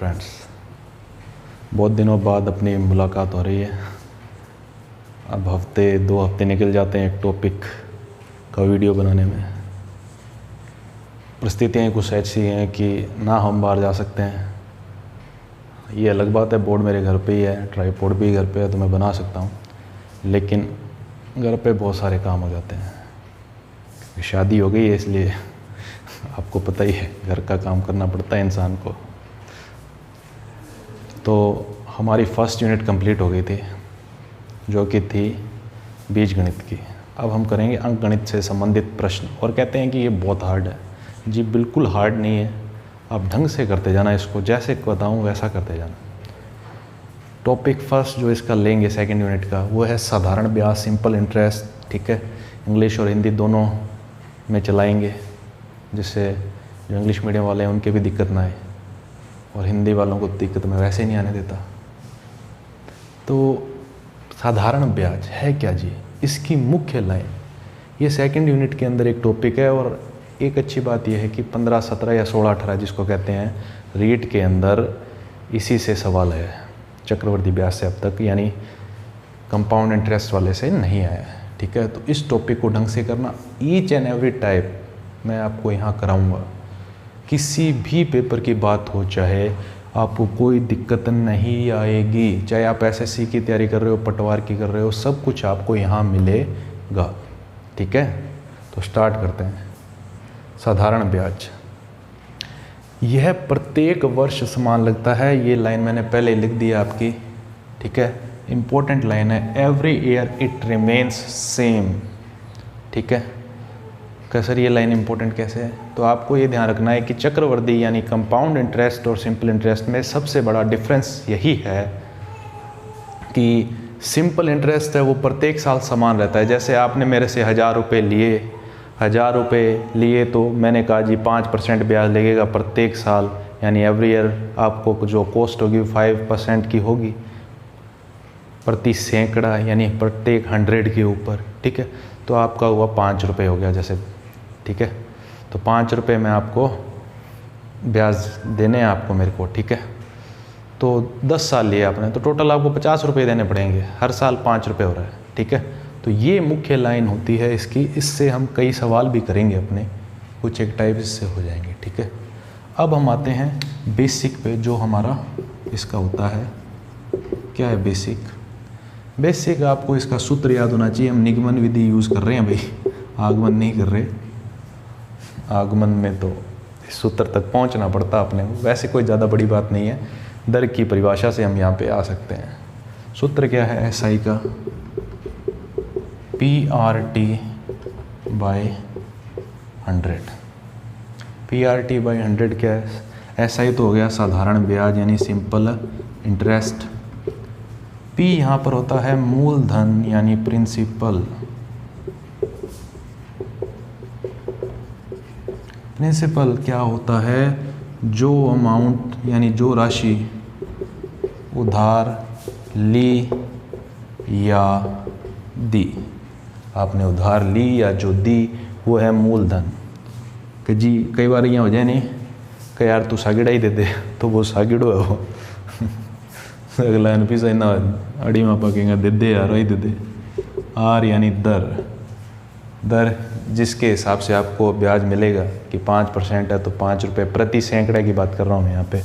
Friends, बहुत दिनों बाद अपनी मुलाकात हो रही है। अब दो हफ्ते निकल जाते हैं एक टॉपिक का वीडियो बनाने में। परिस्थितियाँ कुछ ऐसी हैं कि ना हम बाहर जा सकते हैं। ये अलग बात है, बोर्ड मेरे घर पे ही है, ट्राईपॉड भी घर पे है तो मैं बना सकता हूँ, लेकिन घर पे बहुत सारे काम हो जाते हैं। शादी हो गई है इसलिए आपको पता ही है, घर का काम करना पड़ता है इंसान को। तो हमारी फर्स्ट यूनिट कंप्लीट हो गई थी, जो कि थी बीजगणित की। अब हम करेंगे अंकगणित से संबंधित प्रश्न। और कहते हैं कि ये बहुत हार्ड है। जी बिल्कुल हार्ड नहीं है, आप ढंग से करते जाना, इसको जैसे बताऊँ वैसा करते जाना। टॉपिक फर्स्ट जो इसका लेंगे सेकंड यूनिट का, वो है साधारण ब्याज, सिंपल इंटरेस्ट। ठीक है, इंग्लिश और हिंदी दोनों में चलाएंगे, जिससे जो इंग्लिश मीडियम वाले हैं उनके भी दिक्कत ना आए, और हिंदी वालों को दिक्कत मैं वैसे ही नहीं आने देता। तो साधारण ब्याज है क्या जी, इसकी मुख्य लाइन, ये सेकंड यूनिट के अंदर एक टॉपिक है। और एक अच्छी बात यह है कि 15, 17 या 16, 18 जिसको कहते हैं, रीट के अंदर इसी से सवाल है। चक्रवर्ती ब्याज से अब तक, यानी कंपाउंड इंटरेस्ट वाले से नहीं आया है। ठीक है, तो इस टॉपिक को ढंग से करना। ईच एंड एवरी टाइप मैं आपको यहाँ कराऊँगा। किसी भी पेपर की बात हो, चाहे आपको कोई दिक्कत नहीं आएगी, चाहे आप एसएससी की तैयारी कर रहे हो, पटवार की कर रहे हो, सब कुछ आपको यहाँ मिलेगा। ठीक है, तो स्टार्ट करते हैं। साधारण ब्याज, यह प्रत्येक वर्ष समान लगता है। ये लाइन मैंने पहले लिख दी आपकी। ठीक है, इम्पोर्टेंट लाइन है। Every year it remains same. ठीक है, सर ये लाइन इंपॉर्टेंट कैसे है? तो आपको ये ध्यान रखना है कि चक्रवर्ती यानी कंपाउंड इंटरेस्ट और सिंपल इंटरेस्ट में सबसे बड़ा डिफरेंस यही है कि सिंपल इंटरेस्ट है वो प्रत्येक साल समान रहता है। जैसे आपने मेरे से 1000 रुपये लिए, 1000 रुपये लिए तो मैंने कहा जी 5% ब्याज लगेगा प्रत्येक साल, यानी एवरी ईयर आपको जो कॉस्ट होगी 5% की होगी प्रति सैकड़ा, यानी प्रत्येक 100 के ऊपर। ठीक है, तो आपका हुआ 5 रुपये हो गया जैसे। ठीक है, तो 5 रुपये में आपको ब्याज देने हैं आपको मेरे को। ठीक है, तो 10 साल लिए आपने, तो टोटल आपको 50 रुपये देने पड़ेंगे। हर साल 5 रुपये हो रहा है। ठीक है, तो ये मुख्य लाइन होती है इसकी। इससे हम कई सवाल भी करेंगे अपने, कुछ एक टाइप इससे हो जाएंगे। ठीक है, अब हम आते हैं बेसिक पे, जो हमारा इसका होता है। क्या है बेसिक? बेसिक आपको इसका सूत्र याद होना चाहिए। हम निगमन विधि यूज़ कर रहे हैं भाई, आगमन नहीं कर रहे। आगमन में तो इस सूत्र तक पहुंचना पड़ता अपने को। वैसे कोई ज़्यादा बड़ी बात नहीं है, दर की परिभाषा से हम यहाँ पे आ सकते हैं। सूत्र क्या है एसआई का? PRT/100। PRT/100 क्या है? एसआई तो हो गया साधारण ब्याज यानी सिंपल इंटरेस्ट। P यहाँ पर होता है मूलधन यानी प्रिंसिपल। प्रिंसिपल क्या होता है? जो अमाउंट यानी जो राशि उधार ली या दी, आपने उधार ली या जो दी वो है मूलधन। कि जी कई बार यहाँ हो जाए नहीं कि यार तू सागिड़ा ही दे दे, तो वो सागिड़ो है वो अगला एन पी से ना अड़ी मापा कहेंगे दे दे यार, वही दे दे। आर यानी दर, दर जिसके हिसाब से आपको ब्याज मिलेगा कि 5% है तो 5 रुपये प्रति सैकड़ा की बात कर रहा हूँ मैं यहाँ पे।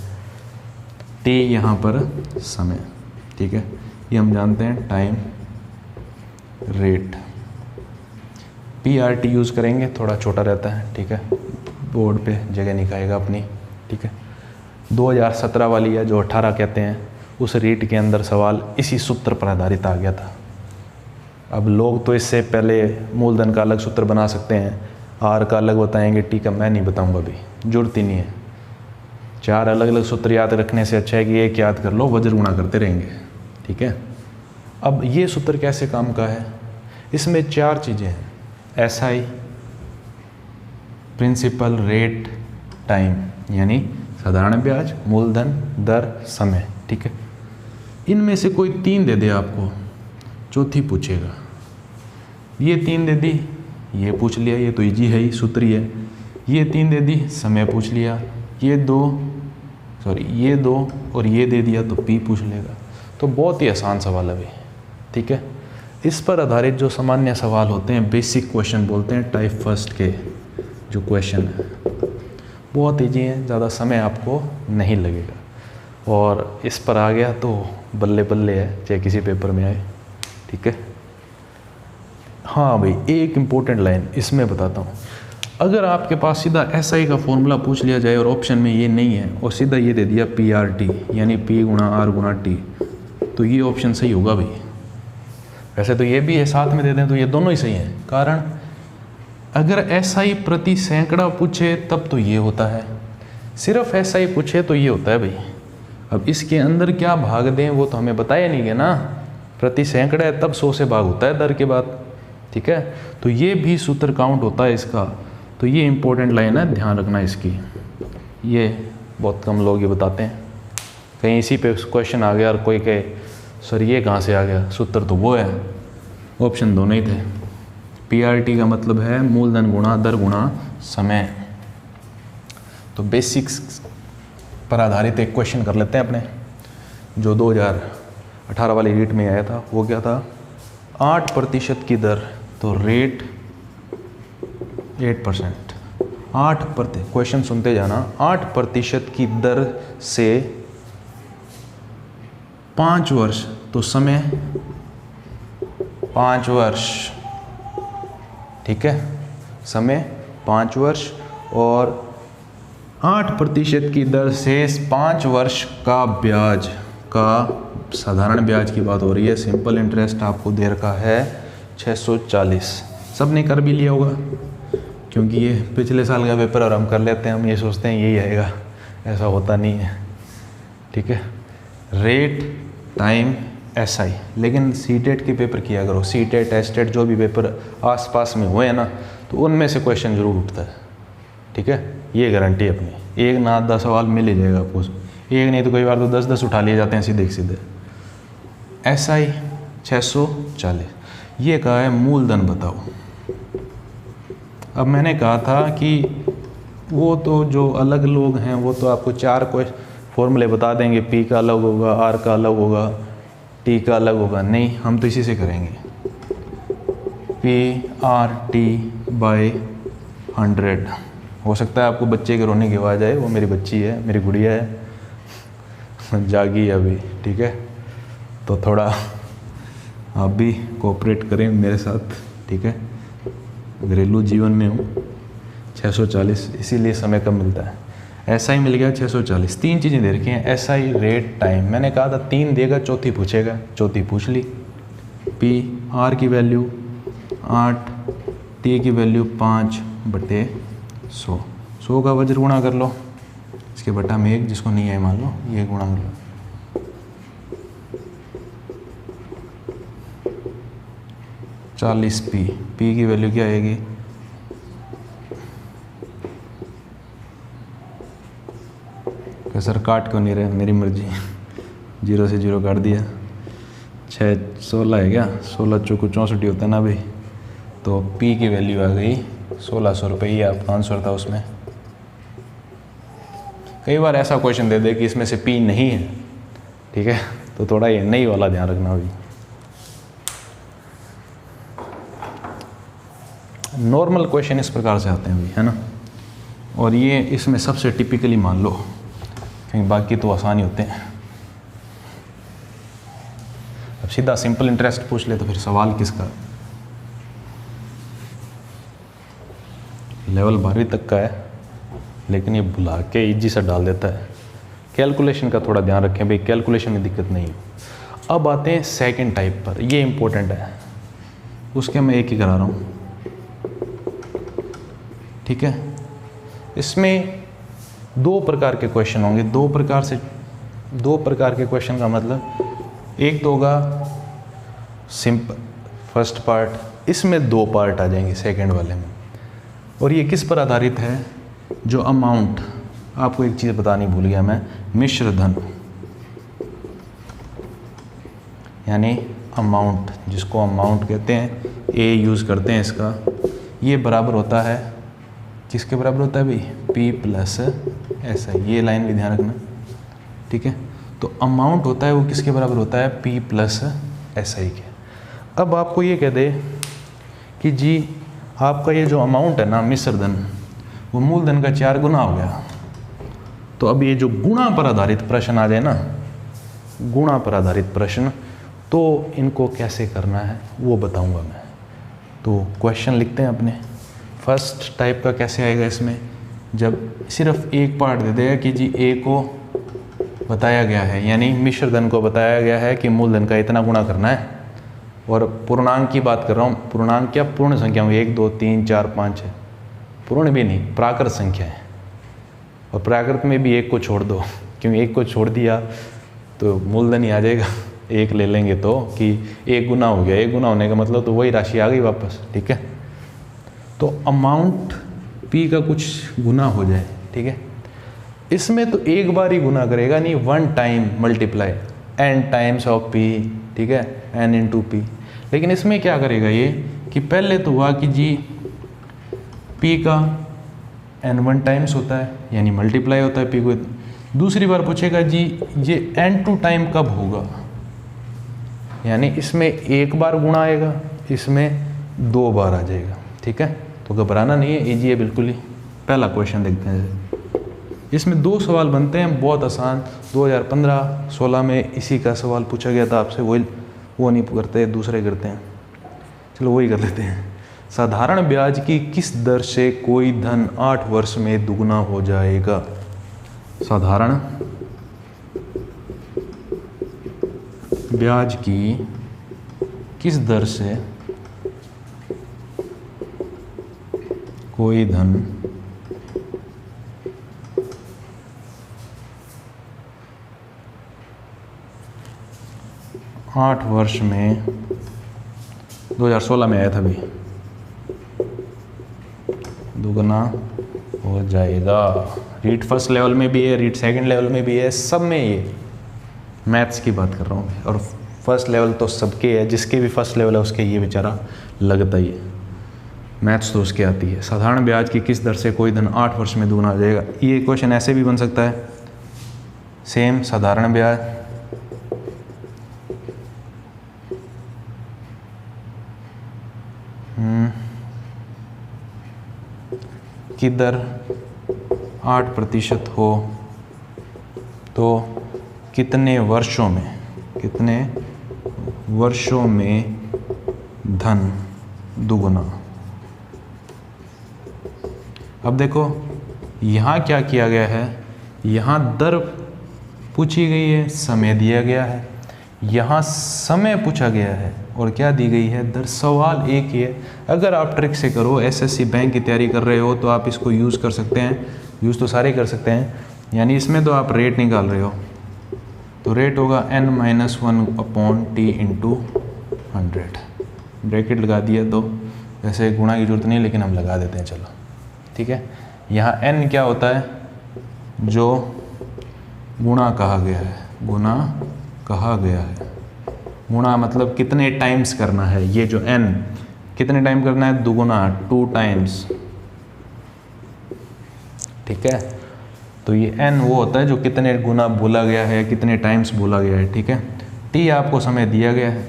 टी यहाँ पर समय। ठीक है, ये हम जानते हैं टाइम रेट। PRT यूज़ करेंगे, थोड़ा छोटा रहता है। ठीक है, बोर्ड पे जगह निकालेगा अपनी। ठीक है, 2017 वाली है जो 18 कहते हैं, उस रीट के अंदर सवाल इसी सूत्र पर आधारित आ गया था। अब लोग तो इससे पहले मूलधन का अलग सूत्र बना सकते हैं, आर का अलग बताएंगे, टी का मैं नहीं बताऊंगा अभी, जरूरत ही नहीं है। 4 अलग अलग सूत्र याद रखने से अच्छा है कि एक याद कर लो, वज्र गुणा करते रहेंगे। ठीक है, अब ये सूत्र कैसे काम का है? इसमें 4 चीज़ें हैं, एसआई, प्रिंसिपल, रेट, टाइम, यानी साधारण ब्याज, मूलधन, दर, समय। ठीक है, इनमें से कोई 3 दे दे आपको, चौथी पूछेगा। ये 3 दे दी, ये पूछ लिया, ये तो इजी है ही, सूत्री है। ये 3 दे दी, समय पूछ लिया। ये 2 सॉरी ये 2 और ये दे दिया तो P पूछ लेगा। तो बहुत ही आसान सवाल है भाई, ठीक है। इस पर आधारित जो सामान्य सवाल होते हैं, बेसिक क्वेश्चन बोलते हैं टाइप फर्स्ट के जो क्वेश्चन है, बहुत ईजी है, ज़्यादा समय आपको नहीं लगेगा। और इस पर आ गया तो बल्ले बल्ले है, चाहे किसी पेपर में आए, ठीक है। हाँ भाई, एक इम्पोर्टेंट लाइन इसमें बताता हूँ। अगर आपके पास सीधा SI का फॉर्मूला पूछ लिया जाए और ऑप्शन में ये नहीं है और सीधा ये दे दिया PRT यानी P गुणा R गुणा T, तो ये ऑप्शन सही होगा भाई। वैसे तो ये भी है, साथ में दे दें तो ये दोनों ही सही हैं। कारण अगर SI प्रति सैकड़ा पूछे तब तो ये होता है, सिर्फ SI पूछे तो ये होता है भाई। अब इसके अंदर क्या भाग दें वो तो हमें बताया नहीं गया ना, प्रति सैकड़ा है तब 100 से भाग होता है दर के बाद, ठीक है। तो ये भी सूत्र काउंट होता है इसका। तो ये इंपॉर्टेंट लाइन है, ध्यान रखना इसकी। ये बहुत कम लोग ये बताते हैं, कहीं इसी पे क्वेश्चन आ गया और कोई कहे सर ये कहाँ से आ गया, सूत्र तो वो है, ऑप्शन दोनों ही थे। PRT का मतलब है मूलधन गुणा दर गुणा समय। तो बेसिक्स पर आधारित एक क्वेश्चन कर लेते हैं अपने, जो 2018 वाली रीट में आया था। वो क्या था, 8% की दर, तो रेट 8%, 8%, क्वेश्चन सुनते जाना, 8% की दर से 5 वर्ष, तो समय 5 वर्ष, ठीक है, समय 5 वर्ष, और 8% की दर से 5 वर्ष का ब्याज का, साधारण ब्याज की बात हो रही है, सिंपल इंटरेस्ट आपको दे रखा है 640। सब ने कर भी लिया होगा क्योंकि ये पिछले साल का पेपर और हम कर लेते हैं, हम ये सोचते हैं यही आएगा, ऐसा होता नहीं है, ठीक है। रेट टाइम SI, लेकिन CTET के पेपर किया करो, CTET STET जो भी पेपर आसपास में हुए हैं ना, तो उनमें से क्वेश्चन जरूर उठता है, ठीक है। ये गारंटी अपनी, एक ना 10 सवाल मिल ही जाएगा आपको, एक नहीं तो कई बार तो 10-10 उठा लिए जाते हैं सीधे सीधे। SI 640, ये कहा है मूलधन बताओ। अब मैंने कहा था कि वो तो जो अलग लोग हैं वो तो आपको 4 कोई फॉर्मूले बता देंगे, P का अलग होगा, R का अलग होगा, T का अलग होगा। नहीं, हम तो इसी से करेंगे, PRT/100। हो सकता है आपको बच्चे के रोने की आवाज़ आए, वो मेरी बच्ची है, मेरी गुड़िया है, जागी है अभी, ठीक है। तो थोड़ा आप भी कोऑपरेट करें मेरे साथ, ठीक है। घरेलू जीवन में हूँ। 640 इसीलिए समय कम मिलता है। SI मिल गया 640। 3 चीज़ें दे रखी हैं, SI, रेट, टाइम। मैंने कहा था 3 देगा, चौथी पूछेगा, चौथी पूछ ली। R की वैल्यू 8, T की वैल्यू 5/100। 100 का वज्र गुणा कर लो, इसके बटा में 1, जिसको नहीं है मान लो, ये गुणा कर लो। 40 P की वैल्यू क्या आएगी, सर काट क्यों नहीं रहे, मेरी मर्जी, 0 से 0 काट दिया। 16 है क्या, 16 चौको 64 होता है ना भाई। तो P की वैल्यू आ गई 1600 रुपये, ये आपका आंसर था उसमें। कई बार ऐसा क्वेश्चन दे दे कि इसमें से P नहीं है, ठीक है, तो थोड़ा ये नहीं वाला ध्यान रखना भाई। नॉर्मल क्वेश्चन इस प्रकार से आते हैं भाई, है ना। और ये इसमें सबसे टिपिकली मान लो, क्योंकि बाकी तो आसान ही होते हैं। अब सीधा सिंपल इंटरेस्ट पूछ ले तो फिर सवाल किसका, लेवल 12वीं तक का है, लेकिन ये बुला के इजी सा डाल देता है। कैलकुलेशन का थोड़ा ध्यान रखें भाई, कैलकुलेशन में दिक्कत नहीं हो। अब आते हैं सेकंड टाइप पर, ये इंपॉर्टेंट है, उसके मैं एक ही करा रहा हूँ, ठीक है। इसमें 2 प्रकार के क्वेश्चन होंगे। 2 प्रकार के क्वेश्चन का मतलब, एक तो होगा सिंपल फर्स्ट पार्ट, इसमें 2 पार्ट आ जाएंगे सेकंड वाले में। और ये किस पर आधारित है, जो अमाउंट, आपको एक चीज़ बतानी भूल गया मैं, मिश्र धन यानी अमाउंट, जिसको अमाउंट कहते हैं, A यूज़ करते हैं इसका। ये बराबर होता है, किसके बराबर होता है भाई, P + SI। ये लाइन भी ध्यान रखना, ठीक है। तो अमाउंट होता है वो किसके बराबर होता है, P प्लस SI के। अब आपको ये कह दे कि जी आपका ये जो अमाउंट है ना मिश्र धन, वो मूलधन का 4 गुना हो गया। तो अब ये जो गुणा पर आधारित प्रश्न आ जाए ना, गुणा पर आधारित प्रश्न, तो इनको कैसे करना है वो बताऊंगा मैं। तो क्वेश्चन लिखते हैं अपने। फर्स्ट टाइप का कैसे आएगा इसमें, जब सिर्फ एक पार्ट दे देगा कि जी ए को बताया गया है, यानी मिश्र धन को बताया गया है कि मूलधन का इतना गुणा करना है, और पूर्णांक की बात कर रहा हूँ। पूर्णांक क्या, पूर्ण संख्या में 1 2 3 4 5 है, पूर्ण भी नहीं, प्राकृत संख्या है। और प्राकृत में भी एक को छोड़ दो, क्योंकि एक को छोड़ दिया तो मूलधन ही आ जाएगा। एक ले लेंगे तो कि एक गुना हो गया, एक गुना होने का मतलब तो वही राशि आ गई वापस, ठीक है। तो अमाउंट P का कुछ गुना हो जाए, ठीक है। इसमें तो एक बार ही गुना करेगा नहीं, 1 time multiply n times of P, ठीक है, n इंटू P। लेकिन इसमें क्या करेगा ये कि पहले तो हुआ कि जी P का n1 टाइम्स होता है, यानी मल्टीप्लाई होता है P को। दूसरी बार पूछेगा जी ये n2 टाइम कब होगा, यानी इसमें एक बार गुणा आएगा, इसमें 2 बार आ जाएगा, ठीक है। तो घबराना नहीं है, इजी है बिल्कुल ही। पहला क्वेश्चन देखते हैं। इसमें 2 सवाल बनते हैं, बहुत आसान। 2015-16 में इसी का सवाल पूछा गया था आपसे, वो नहीं करते, दूसरे करते हैं। चलो वही कर लेते हैं। साधारण ब्याज की किस दर से कोई धन 8 वर्ष में दुगना हो जाएगा। साधारण ब्याज की किस दर से कोई धन 8 वर्ष में, 2016 में आया था अभी, दुगना हो जाएगा। रीट फर्स्ट लेवल में भी है, रीट सेकंड लेवल में भी है, सब में ये मैथ्स की बात कर रहा हूँ। और फर्स्ट लेवल तो सबके है, जिसके भी फर्स्ट लेवल है उसके ये बेचारा लगता ही है, मैथ्स तो उसके आती है। साधारण ब्याज की किस दर से कोई धन 8 वर्ष में दुगना हो जाएगा। ये क्वेश्चन ऐसे भी बन सकता है, सेम साधारण ब्याज की दर 8% हो तो कितने वर्षों में धन दुगुना। अब देखो यहाँ क्या किया गया है, यहाँ दर पूछी गई है, समय दिया गया है, यहाँ समय पूछा गया है और क्या दी गई है, दर। सवाल एक ही है। अगर आप ट्रिक से करो, एसएससी बैंक की तैयारी कर रहे हो तो आप इसको यूज़ कर सकते हैं, यूज़ तो सारे कर सकते हैं। यानी इसमें तो आप रेट निकाल रहे हो, तो रेट होगा n-1/t इंटू 100। ब्रैकेट लगा दिया तो वैसे गुणा की जरूरत नहीं, लेकिन हम लगा देते हैं, चलो ठीक है। यहाँ n क्या होता है, जो गुणा कहा गया है, गुणा कहा गया है। गुणा मतलब कितने टाइम्स करना है, ये जो n कितने टाइम करना है, दुगुना, 2 टाइम्स, ठीक है। तो ये n वो होता है जो कितने गुना बोला गया है, कितने टाइम्स बोला गया है, ठीक है। t आपको समय दिया गया है।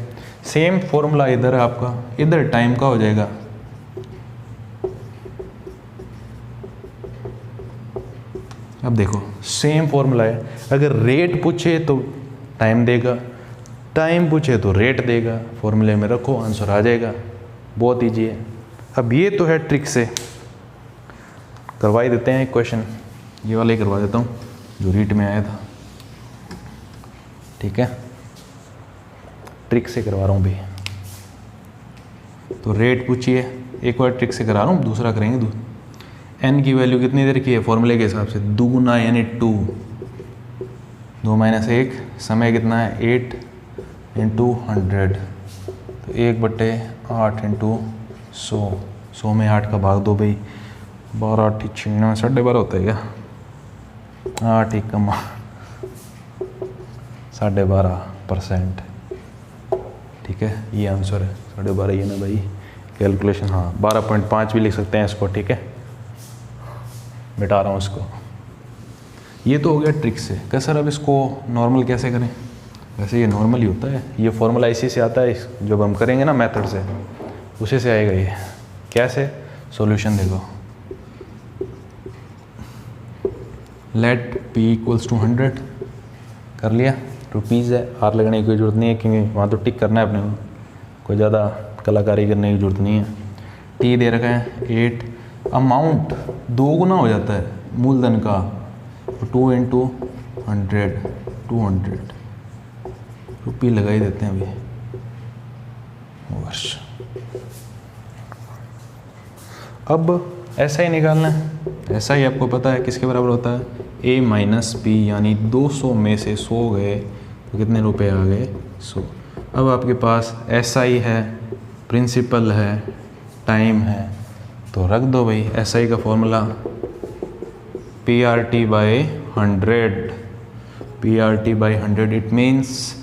सेम फॉर्मूला इधर आपका, इधर टाइम का हो जाएगा। अब देखो सेम फॉर्मूला है, अगर रेट पूछे तो टाइम देगा, टाइम पूछे तो रेट देगा, फॉर्मूले में रखो, आंसर आ जाएगा। बहुत ईजी है। अब ये तो है ट्रिक से, करवा ही देते हैं क्वेश्चन, ये वाला ही करवा देता हूँ जो रीट में आया था, ठीक है। ट्रिक से करवा रहा हूँ भी, तो रेट पूछिए, एक बार ट्रिक से करा रहा हूँ, दूसरा करेंगे। n की वैल्यू कितनी देर की है, फॉर्मूले के हिसाब से दुगुना यानी 2, 2 - 1, समय कितना है 8 इंटू 100, तो 1/8 इंटू 100, 100 में 8 का भाग दो भाई, 12 8 96, 12.5 होता है क्या, 8 1 कमा 12.5%, ठीक है। ये आंसर है 12.5, ये ना भाई कैलकुलेशन, हाँ 12.5 भी लिख सकते हैं इसको, ठीक है। मिटा रहा हूँ इसको। ये तो हो गया ट्रिक से। क्या सर अब इसको नॉर्मल कैसे करें? वैसे ये नॉर्मल ही होता है, ये फॉर्मूला इसी से आता है, जब हम करेंगे ना मेथड से उसी से आएगा ये। कैसे? सॉल्यूशन देखो, लेट p इक्वल्स टू 100 कर लिया, रुपीज़ है, आर लगने की कोई ज़रूरत नहीं है क्योंकि वहाँ तो टिक करना है अपने को, कोई ज़्यादा कलाकारी करने की ज़रूरत नहीं है। टी दे रखा है 8, अमाउंट 2 गुना हो जाता है मूलधन का, 2 इंटू 100, 200 रुपये लगा ही देते हैं अभी वर्ष। अब ऐसा ही निकालना है, ऐसा ही आपको पता है किसके बराबर होता है, a माइनस पी, यानी 200 में से 100 गए तो कितने रुपए आ गए, 100। अब आपके पास SI है, प्रिंसिपल है, टाइम है, तो रख दो भाई SI का formula PRT by 100, PRT by 100। It means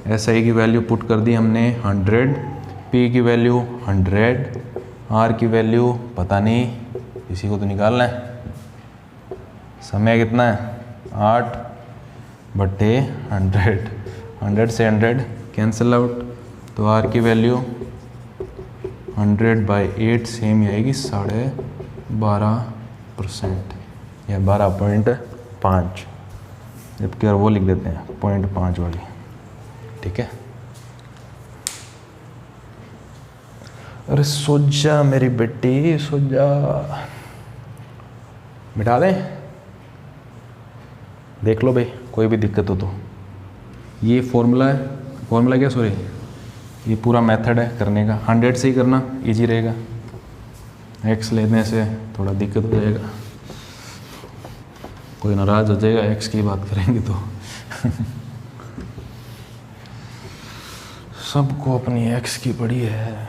SI की वैल्यू पुट कर दी हमने 100, P की वैल्यू 100, R की वैल्यू पता नहीं, इसी को तो निकालना है। समय कितना है 8/100, 100 से 100 कैंसिल आउट, तो R की वैल्यू 100/8 सेम ही आएगी 12.5% या 12.5, जबकि और वो लिख देते हैं 0.5 वाली, ठीक है। अरे सो जा मेरी बेटी, सो जा, मिटा दें, देख लो भाई कोई भी दिक्कत हो तो। ये फॉर्मूला है, फॉर्मूला क्या सॉरी, ये पूरा मेथड है करने का, 100 से ही करना इजी रहेगा, x लेने से थोड़ा दिक्कत हो जाएगा, कोई नाराज हो जाएगा x की बात करेंगे तो सबको अपनी x की पड़ी है,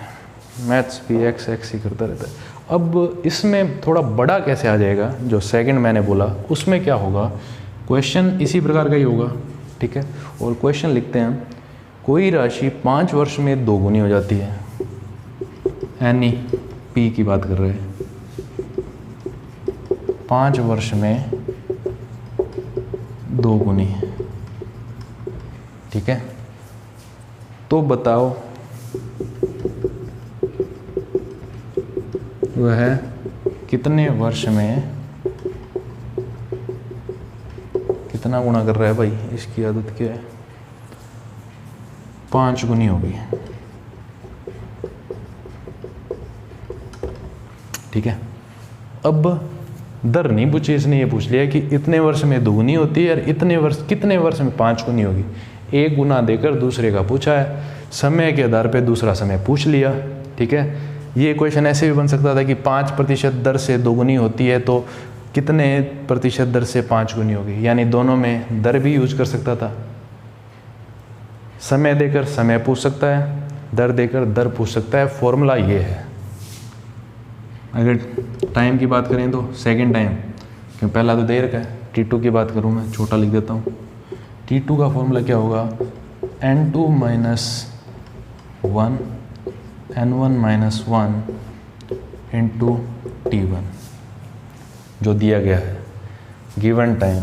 मैथ्स भी x ही करता रहता है। अब इसमें थोड़ा बड़ा कैसे आ जाएगा, जो सेकंड मैंने बोला उसमें क्या होगा, क्वेश्चन इसी प्रकार का ही होगा, ठीक है। और क्वेश्चन लिखते हैं, कोई राशि 5 वर्ष में 2 गुनी हो जाती है, यानी p की बात कर रहे हैं, 5 वर्ष में 2 गुनी, ठीक है। तो बताओ वह कितने वर्ष में कितना गुना कर रहा है भाई, इसकी आदत क्या है, 5 गुनी होगी, ठीक है। अब दर नहीं पूछी इसने, ये पूछ लिया कि इतने वर्ष में 2 गुनी होती है और इतने वर्ष कितने वर्ष में 5 गुनी होगी। एक गुना देकर दूसरे का पूछा है, समय के आधार पे दूसरा समय पूछ लिया, ठीक है। ये क्वेश्चन ऐसे भी बन सकता था कि 5% दर से 2 गुनी होती है तो कितने प्रतिशत दर से 5 गुनी होगी, यानी दोनों में दर भी यूज कर सकता था। समय देकर समय पूछ सकता है, दर देकर दर पूछ सकता है, फॉर्मूला ये है। अगर टाइम की बात करें तो सेकंड टाइम, क्यों पहला तो दे रखा है, T2 की बात करूँ मैं, छोटा लिख देता हूँ, T2 का फॉर्मूला क्या होगा, N2 minus 1 N1 minus 1 into T1 जो दिया गया है, गिवन टाइम,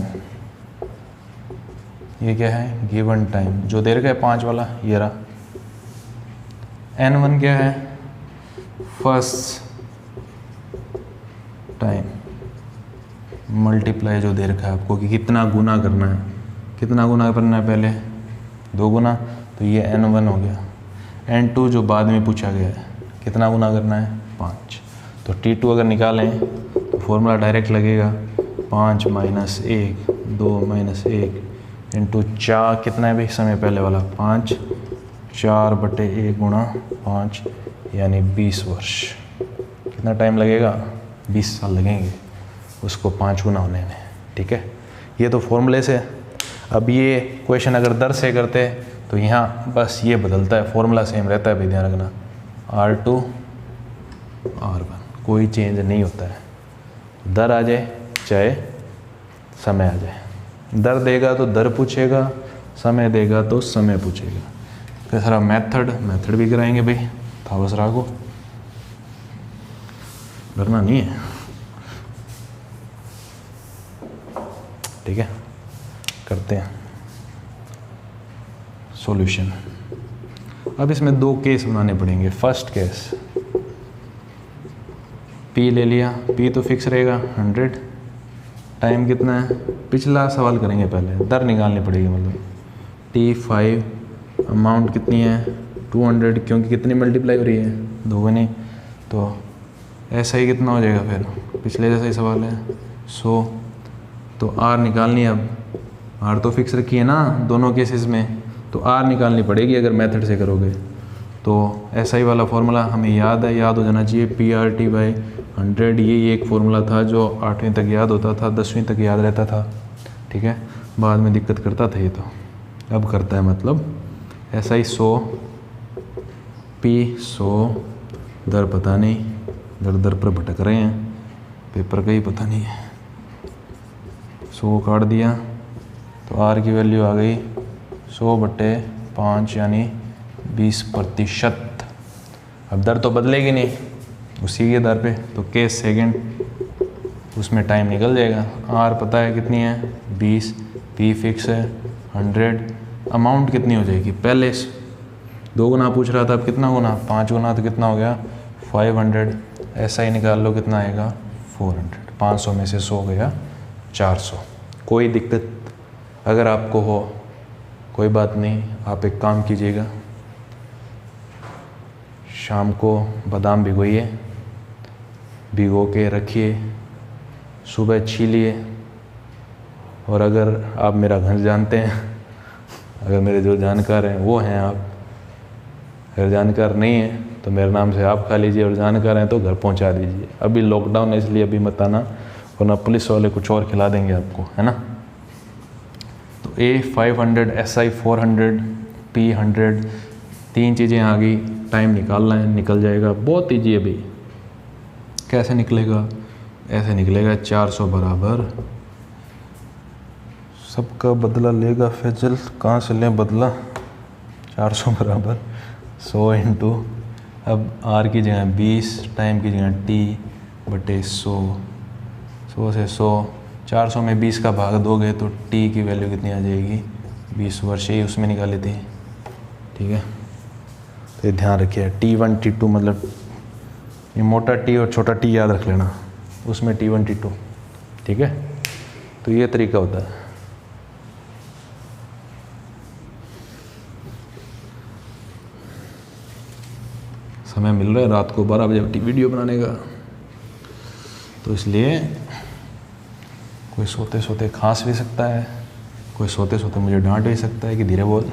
ये क्या है गिवन टाइम जो दे रखा है 5 वाला, ये रहा। N1 क्या है, फर्स्ट टाइम, मल्टीप्लाई जो दे रखा है आपको कि कितना गुना करना है, कितना गुना करना है पहले 2 गुना, तो ये N1 हो गया। N2 जो बाद में पूछा गया है, कितना गुना करना है 5, तो T2 अगर निकालें तो फॉर्मूला डायरेक्ट लगेगा 5 माइनस 1 2 माइनस 1 इंटू 4, कितना है भाई समय पहले वाला 5, 4/1 गुणा 5 यानी 20 वर्ष। कितना टाइम लगेगा, 20 साल लगेंगे उसको 5 गुना होने में, ठीक है। ये तो फॉर्मूले से। अब ये क्वेश्चन अगर दर से करते तो यहाँ बस ये बदलता है, फॉर्मूला सेम रहता है भाई, ध्यान रखना, R2 R1 कोई चेंज नहीं होता है। दर आ जाए चाहे समय आ जाए, दर देगा तो दर पूछेगा, समय देगा तो समय पूछेगा। तीसरा मेथड भी कराएंगे भाई, था बस रागो, डरना नहीं है, ठीक है। करते हैं सॉल्यूशन। अब इसमें दो केस बनाने पड़ेंगे। फर्स्ट केस, P ले लिया, P तो फिक्स रहेगा 100, टाइम कितना है, पिछला सवाल करेंगे पहले, दर निकालनी पड़ेगी, मतलब T5, अमाउंट कितनी है 200, क्योंकि कितनी मल्टीप्लाई हो रही है, 2 गुनी, तो ऐसा ही कितना हो जाएगा फिर, पिछले जैसा ही सवाल है 100, तो R निकालनी है। अब R तो फिक्स रखी है ना दोनों केसेस में, तो R निकालनी पड़ेगी अगर मेथड से करोगे। तो ऐसा ही वाला फॉर्मूला हमें याद है, याद हो जाना चाहिए, PRT/100, ये एक फॉर्मूला था जो 8वीं तक याद होता था, 10वीं तक याद रहता था, ठीक है, बाद में दिक्कत करता था ये, तो अब करता है, मतलब ऐसा ही 100, P 100, दर पता नहीं, दर पर भटक रहे हैं, पेपर का ही पता नहीं है, 100 काट दिया तो R की वैल्यू आ गई 100/5 यानी 20%। अब दर तो बदलेगी नहीं उसी के दर पे, तो केस सेकंड, उसमें टाइम निकल जाएगा। R पता है कितनी है 20, P फिक्स है 100, अमाउंट कितनी हो जाएगी, पहले 2 गुना पूछ रहा था, अब कितना गुना, 5 गुना, तो कितना हो गया 500, ऐसा ही निकाल लो कितना आएगा 400, 500 में से 100 गया 400। कोई दिक्कत अगर आपको हो कोई बात नहीं, आप एक काम कीजिएगा, शाम को बादाम भिगोइए, भिगो के रखिए, सुबह छीलिए, और अगर आप मेरा घर जानते हैं, अगर मेरे जो जानकार हैं वो हैं आप, अगर जानकार नहीं है तो मेरे नाम से आप खा लीजिए, और जानकार हैं तो घर पहुंचा दीजिए। अभी लॉकडाउन है इसलिए अभी मत आना, वरना पुलिस वाले कुछ और खिला देंगे आपको, है ना। तो A 500, SI 400, P 100, 3 चीज़ें आ गई, टाइम निकालना है, निकल जाएगा, बहुत ईजी है भाई। कैसे निकलेगा, ऐसे निकलेगा 400 बराबर, सबका बदला लेगा फैजल, कहाँ से लें बदला, 400 बराबर 100 इंटू, अब R की जगह 20, टाइम की जगह T/100, 100 से 100, 400 में 20 का भाग दोगे तो T की वैल्यू कितनी आ जाएगी 20 वर्ष, ही उसमें निकाली थी, ठीक है। तो ये ध्यान रखिए, T1 T2 मतलब ये मोटा T और छोटा T याद रख लेना, उसमें T1 T2, ठीक है। तो ये तरीका होता है। समय मिल रहा है रात को 12 बजे वीडियो बनाने का, तो इसलिए कोई सोते सोते खांस भी सकता है, कोई सोते सोते मुझे डांट भी सकता है कि धीरे बोल।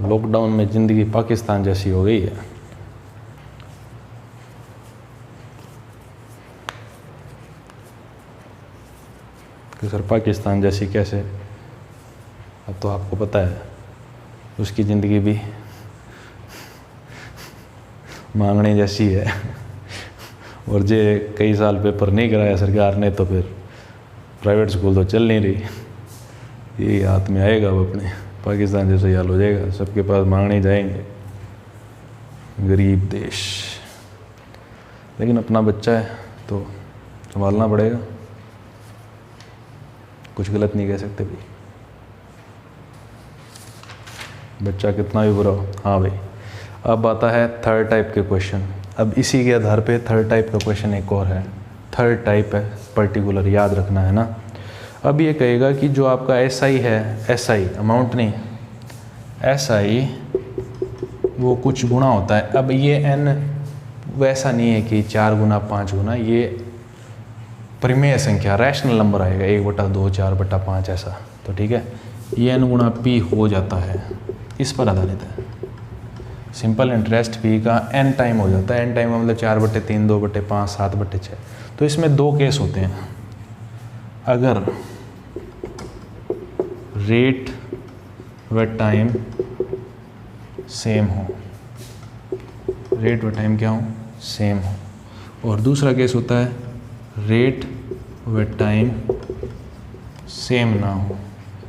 लॉकडाउन में ज़िंदगी पाकिस्तान जैसी हो गई है। कि सर पाकिस्तान जैसी कैसे, अब तो आपको पता है उसकी ज़िंदगी भी मांगने जैसी है। और जे कई साल पेपर नहीं कराया सरकार ने, तो फिर प्राइवेट स्कूल तो चल नहीं रही, यही हाथ में आएगा, अब अपने पाकिस्तान जैसा ही हाल हो जाएगा, सबके पास मांगने जाएंगे, गरीब देश। लेकिन अपना बच्चा है तो संभालना पड़ेगा, कुछ गलत नहीं कह सकते भाई, बच्चा कितना भी बुरा हो। हाँ भाई, अब आता है थर्ड टाइप के क्वेश्चन। अब इसी के आधार पे थर्ड टाइप का क्वेश्चन एक और है, थर्ड टाइप है पर्टिकुलर, याद रखना है ना। अब ये कहेगा कि जो आपका SI है, SI अमाउंट नहीं, SI वो कुछ गुना होता है। अब ये N वैसा नहीं है कि 4 गुना 5 गुना, ये परिमेय संख्या, रैशनल नंबर आएगा, 1/2 4/5 ऐसा, तो ठीक है, ये N गुना P हो जाता है, इस पर आधारित है। सिंपल इंटरेस्ट P का N टाइम हो जाता है, N टाइम मतलब 4/3 2/5 7/6। तो इसमें 2 केस होते हैं, अगर रेट व टाइम सेम हो, रेट व टाइम क्या हो, सेम हो, और दूसरा केस होता है रेट व टाइम सेम ना हो,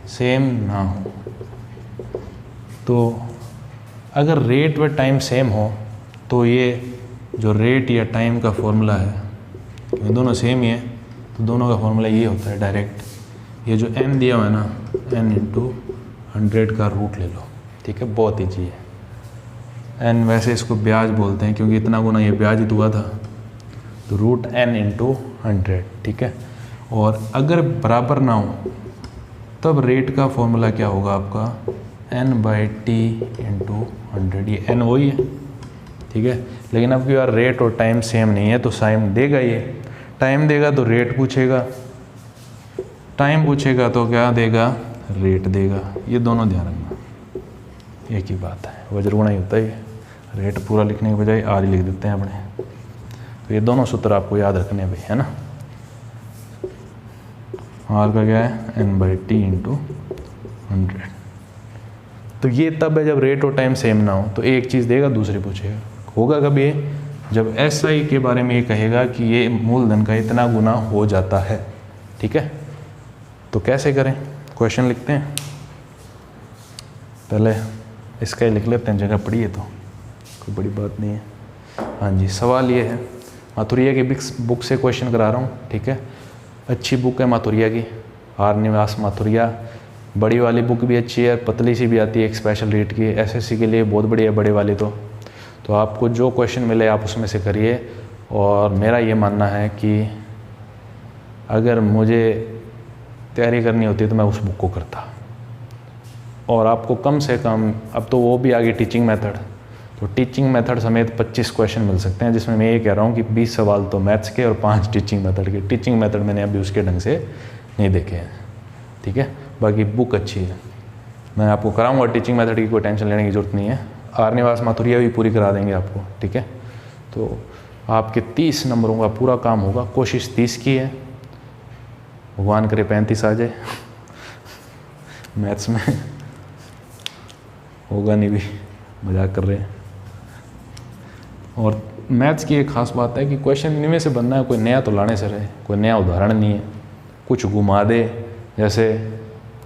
सेम ना हो। तो अगर रेट व टाइम सेम हो तो ये जो रेट या टाइम का फॉर्मूला है, ये दोनों सेम ही है, तो दोनों का फॉर्मूला ये होता है डायरेक्ट, ये जो n दिया हुआ है ना, n इंटू 100 का रूट ले लो, ठीक है, बहुत ईजी है। n वैसे इसको ब्याज बोलते हैं क्योंकि इतना गुना ये ब्याज ही तो हुआ था, तो रूट n इंटू 100, ठीक है। और अगर बराबर ना हो तब रेट का फॉर्मूला क्या होगा आपका, n/t इंटू 100, ये n वही है, ठीक है। लेकिन अब यार रेट और टाइम सेम नहीं है तो साइन देगा, ये टाइम देगा तो रेट पूछेगा, टाइम पूछेगा तो क्या देगा, रेट देगा। ये दोनों ध्यान रखना, एक ही बात है, वज्रगुणा ही होता है ये। रेट पूरा लिखने के बजाय आज लिख देते हैं अपने, तो ये दोनों सूत्र आपको याद रखने भाई, है ना। आर का क्या है, n/t इंटू 100। तो ये तब है जब रेट और टाइम सेम ना हो, तो एक चीज़ देगा दूसरी पूछेगा। होगा कब ये, जब SI के बारे में ये कहेगा कि ये मूलधन का इतना गुना हो जाता है, ठीक है। तो कैसे करें, क्वेश्चन लिखते हैं, पहले इसका ही लिख लेते हैं, जगह पड़ी है तो कोई बड़ी बात नहीं है। हाँ जी, सवाल ये है, माथुरिया की बुक से क्वेश्चन करा रहा हूँ, ठीक है। अच्छी बुक है माथुरिया की, आर निवास माथुरिया। बड़ी वाली बुक भी अच्छी है, पतली सी भी आती है, एक स्पेशल रेट की, SSC के लिए बहुत बढ़िया है बड़े वाली। तो आपको जो क्वेश्चन मिले आप उसमें से करिए। और मेरा ये मानना है कि अगर मुझे तैयारी करनी होती तो मैं उस बुक को करता, और आपको कम से कम, अब तो वो भी आ गई टीचिंग मेथड, तो टीचिंग मेथड समेत 25 क्वेश्चन मिल सकते हैं, जिसमें मैं ये कह रहा हूँ कि 20 सवाल तो मैथ्स के और 5 टीचिंग मेथड के। टीचिंग मेथड मैंने अभी उसके ढंग से नहीं देखे हैं, ठीक है। बाकी बुक अच्छी है, मैं आपको कराऊंगा टीचिंग मेथड की, कोई टेंशन लेने की ज़रूरत नहीं है। आर निवास माथुरिया भी पूरी करा देंगे आपको, ठीक है। तो आपके 30 नंबरों का पूरा काम होगा, कोशिश 30 की है, भगवान करे 35 आ जाए मैथ्स में, होगा नहीं भी, मजाक कर रहे हैं। और मैथ्स की एक ख़ास बात है कि क्वेश्चन इनमें से बनना है, कोई नया तो लाने से रहे, कोई नया उदाहरण नहीं है, कुछ घुमा दे। जैसे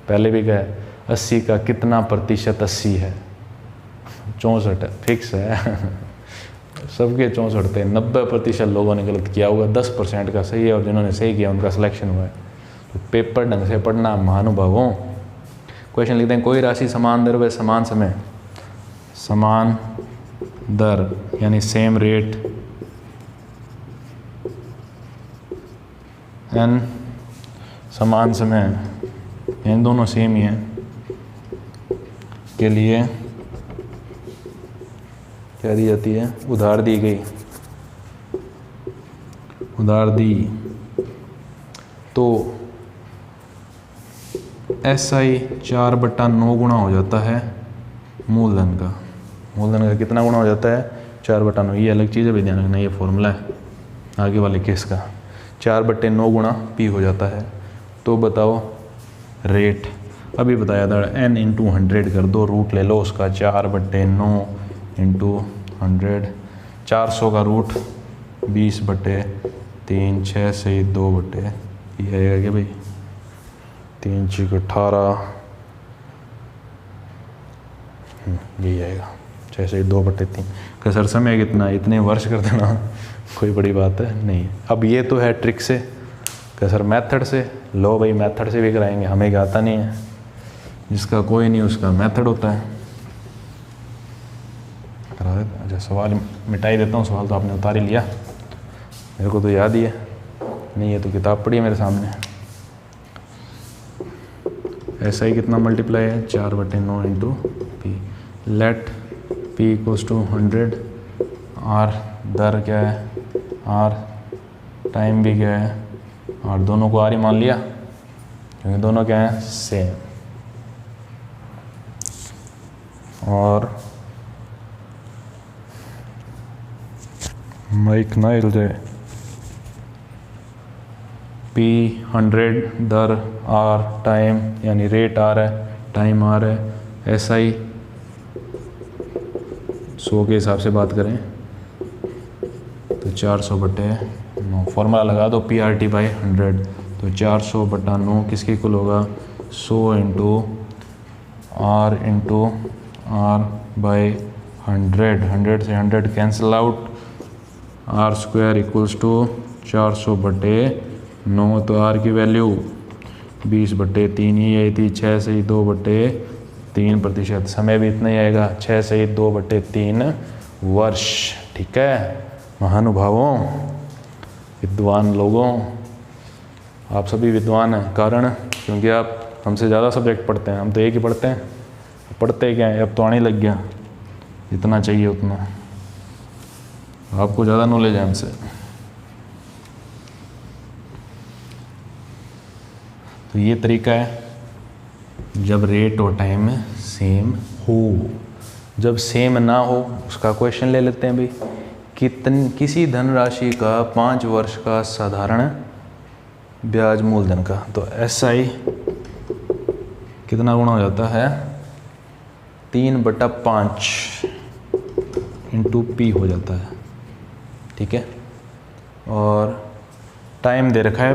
पहले भी कहा, 80 का कितना प्रतिशत 80 है, 64 है, फिक्स है सबके 64 थे, 90% लोगों ने गलत किया होगा, 10% का सही है, और जिन्होंने सही किया उनका सिलेक्शन हुआ है। तो पेपर ढंग से पढ़ना महानुभावों। क्वेश्चन लिखते हैं, कोई राशि समान दर व समान समय, समान दर यानी सेम रेट एन समान समय, इन दोनों सेम ही हैं, के लिए क्या दी जाती है, उधार दी गई, उधार दी। तो SI 4/9 गुना हो जाता है मूलधन का। मूलधन का कितना गुना हो जाता है, 4/9। ये अलग चीज़ है, भी ध्यान रखना, ये फॉर्मूला है आगे वाले केस का। 4/9 गुना P हो जाता है। तो बताओ रेट, अभी बताया था, n इंटू 100 कर दो, रूट ले लो उसका, 4/9 इंटू 100, 400 का रूट 20/3, 6 से 2 ये आएगा क्या भाई, 3 6 18, यही आएगा, 6 से 2/3। कसर समय कितना, इतने वर्ष कर देना कोई बड़ी बात है नहीं। अब ये तो है ट्रिक से, कसर मेथड से लो भाई, मेथड से भी कराएंगे, हमें क्या आता नहीं है, जिसका कोई नहीं उसका मेथड होता है, करा देते। अच्छा सवाल मिटाई देता हूँ, सवाल तो आपने उतार ही लिया, मेरे को तो याद ही है, नहीं है तो किताब पड़ी है मेरे सामने। ऐसा ही कितना मल्टीप्लाई है, 4/9 into P, let P = 100, R दर क्या है, R टाइम भी क्या है, और दोनों को R ही मान लिया क्योंकि दोनों क्या हैं, सेम। और माइक ना हिल जाए, P 100 दर, R टाइम यानी रेट R है, टाइम R है, SI 100 के हिसाब से बात करें तो 400/9, फॉर्मूला लगा दो PRT/100, तो 400/9 किसके इक्वल होगा, 100 इंटू R इंटू r/100, 100 से 100 cancel out, r² equals to 400/9, तो r की वैल्यू 20/3 ही आई थी, 6 से ही 2/3%। समय भी इतना ही आएगा, 6 से ही 2/3 वर्ष। ठीक है महानुभावों, विद्वान लोगों, आप सभी विद्वान हैं, कारण क्योंकि आप हमसे ज़्यादा सब्जेक्ट पढ़ते हैं, हम तो एक ही पढ़ते हैं। पढ़ते क्या है, अब तो आने लग गया, जितना चाहिए उतना, आपको ज़्यादा नॉलेज है हमसे। तो ये तरीका है जब रेट और टाइम सेम हो। जब सेम ना हो उसका क्वेश्चन ले लेते हैं भाई, किसी धनराशि का 5 वर्ष का साधारण ब्याज मूलधन का, तो SI कितना गुना हो जाता है, 3/5 इंटू P हो जाता है। ठीक है, और टाइम दे रखा है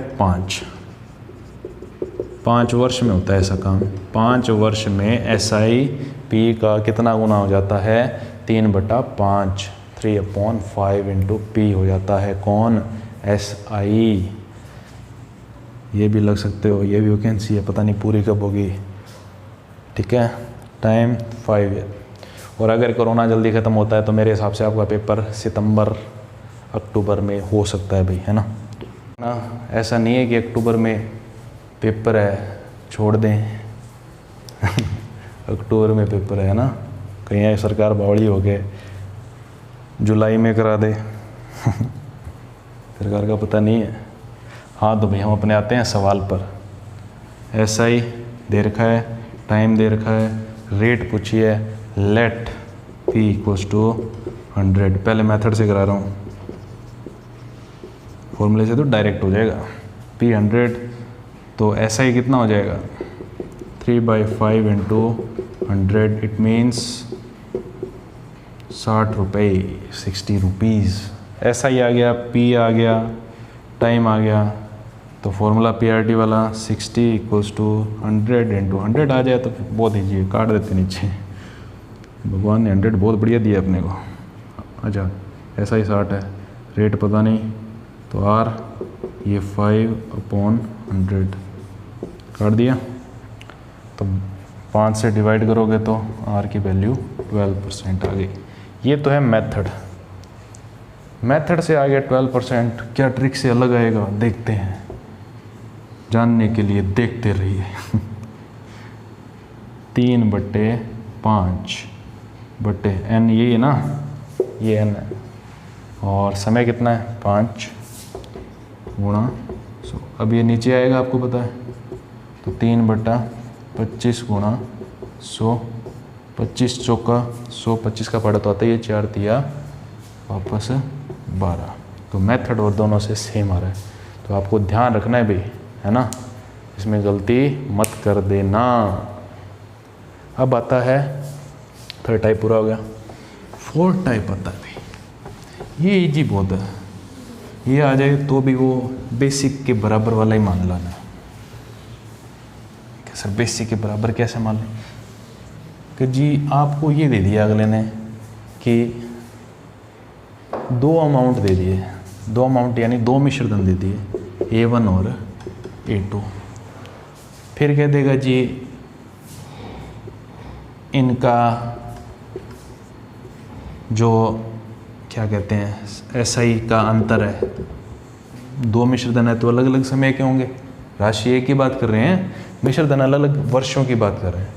5 वर्ष में होता है ऐसा काम। 5 वर्ष में SI P का कितना गुना हो जाता है, 3/5, 3/5 इंटू P हो जाता है कौन, SI। ये भी लग सकते हो, ये भी वैकेंसी है, पता नहीं पूरी कब होगी। ठीक है, टाइम 5 है। और अगर कोरोना जल्दी ख़त्म होता है तो मेरे हिसाब से आपका पेपर सितंबर अक्टूबर में हो सकता है भाई, है ना। ऐसा नहीं है कि अक्टूबर में पेपर है छोड़ दें अक्टूबर में पेपर है ना, कहीं सरकार बावड़ी हो गए जुलाई में करा दे सरकार का पता नहीं है। हाँ तो भाई हम अपने आते हैं सवाल पर। SI दे रखा है, टाइम दे रखा है, रेट पूछी है, लेट P इक्वल्स टू 100। पहले मेथड से करा रहा हूँ, फॉर्मूले से तो डायरेक्ट हो जाएगा। P 100, तो SI कितना हो जाएगा, 3/5 इंटू 100, इट मीन्स 60 रुपये, 60 रुपीज़। SI आ गया, P आ गया, टाइम आ गया, तो फॉर्मूला PRT वाला 60 इक्वल्स टू 100 इंटू 100 आ जाए तो बहुत ईजी, काट देते नीचे। भगवान ने 100 बहुत बढ़िया दिया अपने को। अच्छा SI 60 है, रेट पता नहीं, तो R ये 5/100 काट दिया, तो 5 से डिवाइड करोगे तो R की वैल्यू 12% आ गई। ये तो है मेथड से आ गया 12%। क्या ट्रिक से अलग आएगा देखते हैं, जानने के लिए देखते रहिए 3/5/n, यही है ना, ये n है, और समय कितना है 5 गुणा 100। अब ये नीचे आएगा आपको पता है, तो 3/25 गुणा 100, 25 चौका 100, 25 का पड़ा तो आता है ये 4 दिया वापस 12। तो मेथड और दोनों से सेम आ रहा है, तो आपको ध्यान रखना है भाई, है ना, इसमें गलती मत कर देना। अब आता है थर्ड टाइप, पूरा हो गया। फोर्थ टाइप आता है भाई, ये इजी बहुत है, ये आ जाए तो भी वो बेसिक के बराबर वाला ही मान लाना। कि सर बेसिक के बराबर कैसे मान लें, कि जी आपको ये दे दिया अगले ने कि 2 अमाउंट दे दिए, 2 अमाउंट यानी 2 मिश्रधन दे दिए, A1 और A2। फिर कह देगा जी इनका जो क्या कहते हैं SI का अंतर है, 2 मिश्रधन है तो अलग अलग समय के होंगे, राशि एक ही बात कर रहे हैं, मिश्रधन अलग अलग वर्षों की बात कर रहे हैं।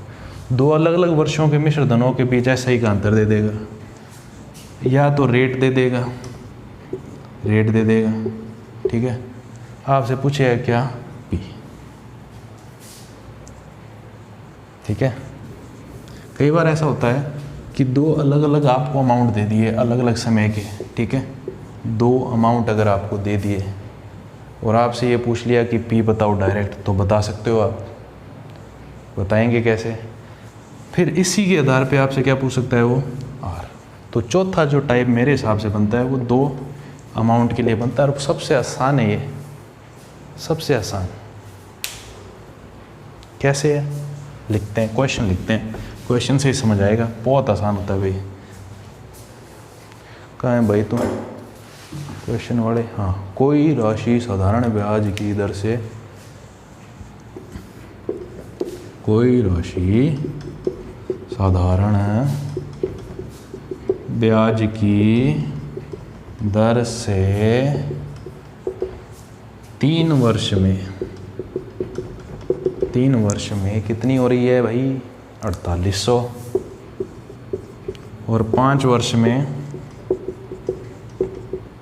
2 अलग अलग वर्षों के मिश्रधनों के बीच SI का अंतर दे देगा, या तो रेट दे देगा, ठीक है। आपसे पूछेगा क्या, P, ठीक है। कई बार ऐसा होता है कि 2 अलग अलग आपको अमाउंट दे दिए अलग अलग समय के, ठीक है, 2 अमाउंट अगर आपको दे दिए और आपसे ये पूछ लिया कि P बताओ डायरेक्ट, तो बता सकते हो आप, बताएंगे कैसे। फिर इसी के आधार पे आपसे क्या पूछ सकता है वो, R। तो चौथा जो टाइप मेरे हिसाब से बनता है वो 2 अमाउंट के लिए बनता है, और सबसे आसान है ये, सबसे आसान। कैसे है, लिखते हैं, क्वेश्चन लिखते हैं। क्वेश्चन से ही समझ आएगा, बहुत आसान होता है भाई। कहाँ है भाई तुम क्वेश्चन वाले? हाँ, कोई राशि साधारण ब्याज की दर से, कोई राशि साधारण ब्याज की दर से 3 वर्ष में कितनी हो रही है भाई? 4800। और 5 वर्ष में,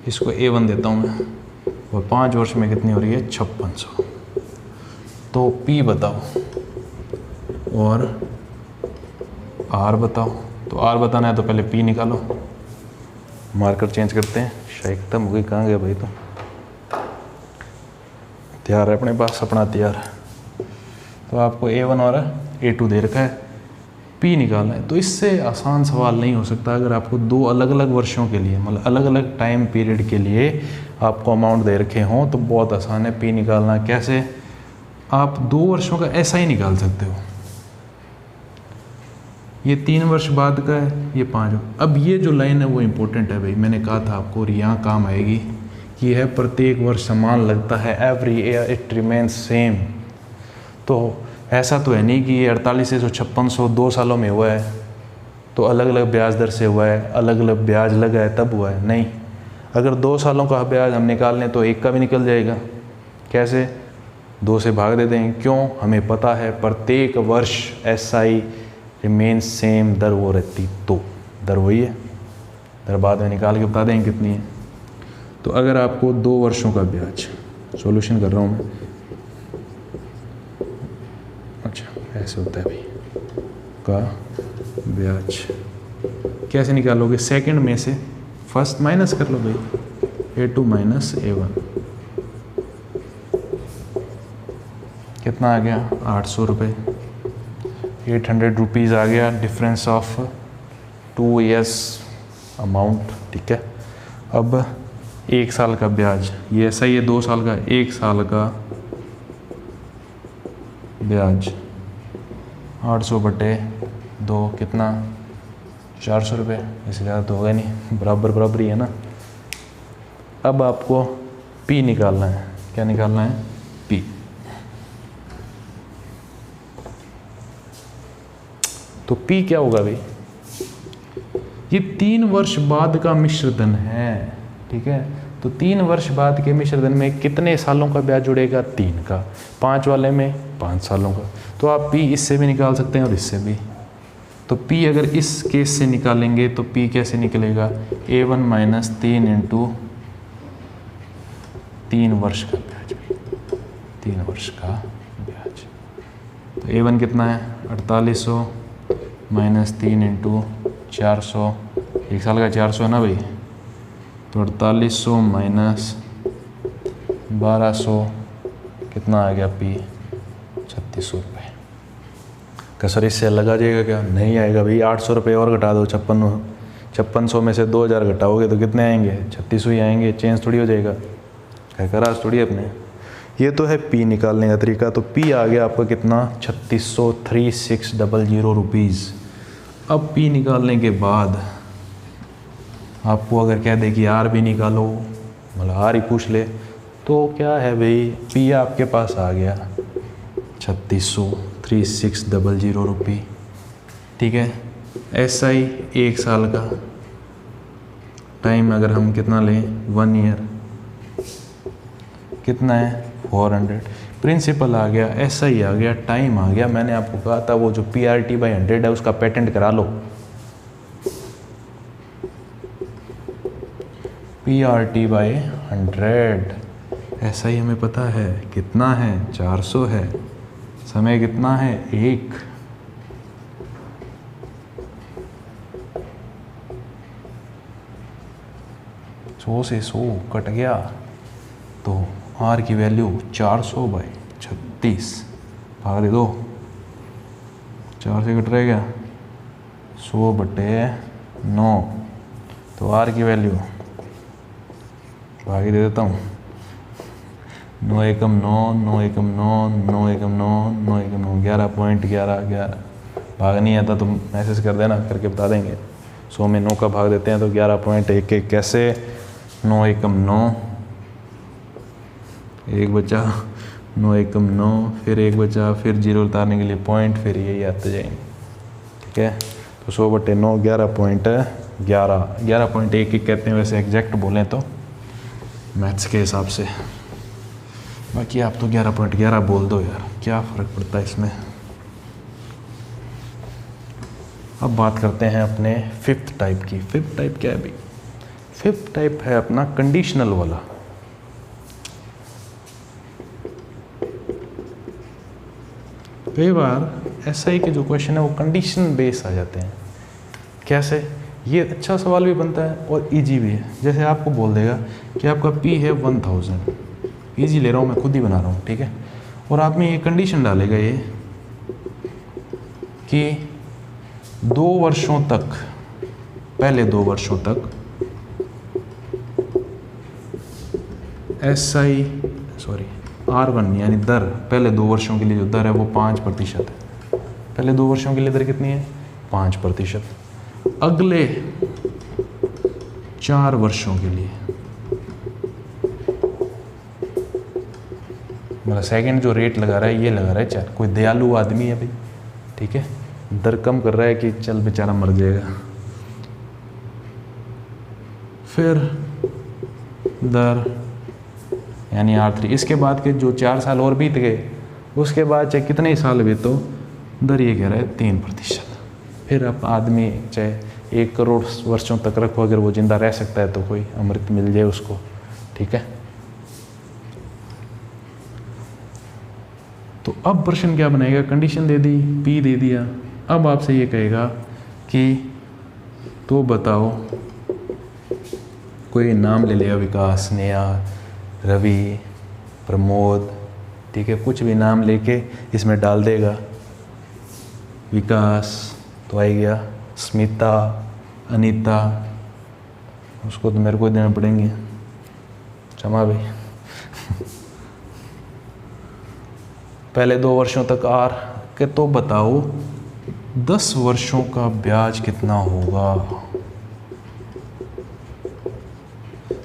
इसको A1 देता हूँ मैं, और 5 वर्ष में कितनी हो रही है? 5600। तो P बताओ और R बताओ। तो R बताना है तो पहले P निकालो। मार्कर चेंज करते हैं। शायद हो गई, कहाँ गया भाई? तो तैयार है अपने पास, अपना तैयार है। तो आपको A1 और A2 दे रखा है, P निकालना है। तो इससे आसान सवाल नहीं हो सकता। अगर आपको 2 अलग अलग वर्षों के लिए, मतलब अलग अलग टाइम पीरियड के लिए आपको अमाउंट दे रखे हों तो बहुत आसान है P निकालना। कैसे? आप 2 वर्षों का ऐसा ही निकाल सकते हो। ये 3 वर्ष बाद का है, ये 5। अब ये जो लाइन है वो इम्पोर्टेंट है भाई, मैंने कहा था आपको, और यहाँ काम आएगी कि है प्रत्येक वर्ष समान लगता है, every year it remains same. तो ऐसा तो है नहीं कि ये 4800 5600 2 सालों में हुआ है, तो अलग अलग ब्याज दर से हुआ है, अलग अलग ब्याज लगा है तब हुआ है। नहीं, अगर 2 सालों का ब्याज हम निकाल लें तो 1 का भी निकल जाएगा। कैसे? 2 से भाग देते हैं। क्यों? हमें पता है प्रत्येक वर्ष SI रिमेन्स सेम, दर वो रहती, तो दर वही है। दर बाद में निकाल के बता देंगे कितनी है। तो अगर आपको 2 वर्षों का ब्याज, सॉल्यूशन कर रहा हूँ मैं, अच्छा ऐसे होता है भाई, का ब्याज कैसे निकालोगे? सेकंड में से फर्स्ट माइनस कर लो भाई, A2 माइनस A1। कितना आ गया? 800 रुपये। 800 रुपीज़ आ गया, डिफरेंस ऑफ 2 years अमाउंट। ठीक है, अब 1 साल का ब्याज, ये ऐसा ही है 2 साल का, 1 साल का ब्याज 800 बटे 2 कितना? 400 रुपये। इससे ज़्यादा तो होगा नहीं, बराबर ही है ना। अब आपको P निकालना है। क्या निकालना है? P। तो P क्या होगा भाई? ये 3 वर्ष बाद का मिश्र धन है। ठीक है, तो 3 वर्ष बाद के मिश्र धन में कितने सालों का ब्याज जुड़ेगा? 3 का। 5 वाले में 5 सालों का। तो आप P इससे भी निकाल सकते हैं और इससे भी। तो P अगर इस केस से निकालेंगे तो P कैसे निकलेगा? A1 माइनस 3 इंटू 3 वर्ष का ब्याज, 3 वर्ष का ब्याज। तो A1 कितना है? 4800 माइनस 3 इंटू 400, 1 साल का 400 है ना भाई। तो 4800 माइनस 1200 कितना आ गया? P 3600 रुपये। कसर इससे अलग आ जाएगा क्या? नहीं आएगा भाई। 800 रुपये और घटा दो, 5600 में से 2000 घटाओगे तो कितने आएंगे? 3600 ही आएंगे। चेंज थोड़ी हो जाएगा, कहकर आज थोड़ी अपने। ये तो है P निकालने का तरीका। तो P आ गया आपका कितना? 3600 रुपीज़। अब P निकालने के बाद आपको अगर कह दे कि R भी निकालो, मतलब R ही पूछ ले, तो क्या है भाई? P आपके पास आ गया 3600 रुपये। ठीक है, SI 1 साल का, टाइम अगर हम कितना लें? 1 ईयर, कितना है? 400। प्रिंसिपल आ गया, SI आ गया, टाइम आ गया। मैंने आपको कहा था वो जो PRT/100 है उसका पेटेंट करा लो। PRT/100 SI हमें पता है कितना है? 400 है। समय कितना है? 1। सौ से 100 कट गया तो R की वैल्यू 400/36 भाग दे दो, 4 से कट रहेगा 100/9। तो R की वैल्यू भाग ही दे देता हूँ, 9 एकम 9, 9 एकम 9, 9 एकम 9, 9 एकम 9, 11.1111 भाग नहीं आता तो मैसेज कर देना, करके बता देंगे। 100 में 9 का भाग देते हैं तो 11.11 कैसे, 9 एकम 9, एक बचा, 9 एकम 9, फिर एक बचा, फिर जीरो उतारने के लिए पॉइंट, फिर यही आते जाएंगे। ठीक है, तो 100/9 11.11, 11.11 कहते हैं वैसे एग्जैक्ट बोलें तो मैथ्स के हिसाब से। बाकी आप तो 11.11 बोल दो यार, क्या फ़र्क पड़ता है इसमें। अब बात करते हैं अपने 5th टाइप की। 5th टाइप क्या है भाई? 5th टाइप है अपना कंडीशनल वाला। कई बार एसआई के जो क्वेश्चन है वो कंडीशन बेस आ जाते हैं। कैसे? ये अच्छा सवाल भी बनता है और इजी भी है। जैसे आपको बोल देगा कि आपका पी है 1000, इजी ले रहा हूँ मैं, खुद ही बना रहा हूँ, ठीक है। और आप में ये कंडीशन डालेगा ये कि 2 वर्षों तक, पहले 2 वर्षों तक R1 यानी दर, पहले 2 वर्षों के लिए जो दर है वो 5% है। पहले 2 वर्षों के लिए दर कितनी है? 5%। अगले 4 वर्षों के लिए, मतलब सेकंड जो रेट लगा रहा है ये लगा रहा है 4। कोई दयालु आदमी है भाई, ठीक है, दर कम कर रहा है कि चल बेचारा मर जाएगा। फिर दर यानी R3, इसके बाद के जो 4 साल और बीत गए, उसके बाद चाहे कितने ही साल बीतो, दर ये कह रहा है 3%। फिर अब आदमी चाहे 1 करोड़ वर्षों तक रखो, अगर वो जिंदा रह सकता है तो कोई अमृत मिल जाए उसको, ठीक है। तो अब प्रश्न क्या बनाएगा? कंडीशन दे दी, पी दे दिया। अब आपसे ये कहेगा कि तो बताओ, कोई नाम ले लिया, विकास, नेहा, रवि, प्रमोद, ठीक है, कुछ भी नाम लेके इसमें डाल देगा। विकास तो आ गया, स्मिता, अनीता, उसको तो मेरे को देना पड़ेंगे, क्षमा भाई। पहले 2 वर्षों तक R के, तो बताओ 10 वर्षों का ब्याज कितना होगा।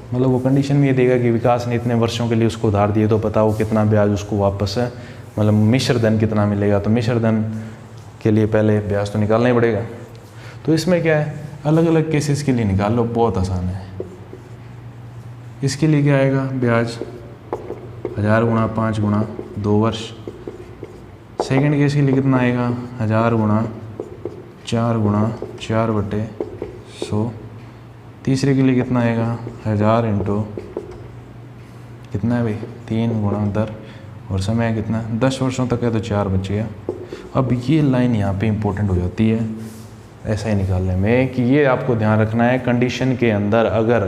मतलब वो कंडीशन में ये देगा कि विकास ने इतने वर्षों के लिए उसको उधार दिए, तो बताओ कितना ब्याज उसको वापस है, मतलब मिश्र धन कितना मिलेगा। तो मिश्र धन के लिए पहले ब्याज तो निकालना ही पड़ेगा। तो इसमें क्या है, अलग अलग केसेस के लिए निकाल लो, बहुत आसान है। इसके लिए क्या आएगा ब्याज? 1000 गुणा 5 गुणा 2 वर्ष। सेकंड केस के लिए कितना आएगा? 1000 गुणा 4 गुणा 4/100। तीसरे के लिए कितना आएगा? 1000 इंटू कितना है भाई? 3 गुणा दर, और समय कितना? 10 वर्षों तक है तो 4 बच गया। अब ये लाइन यहाँ पे इंपॉर्टेंट हो जाती है ऐसा ही निकालने में, कि ये आपको ध्यान रखना है, कंडीशन के अंदर अगर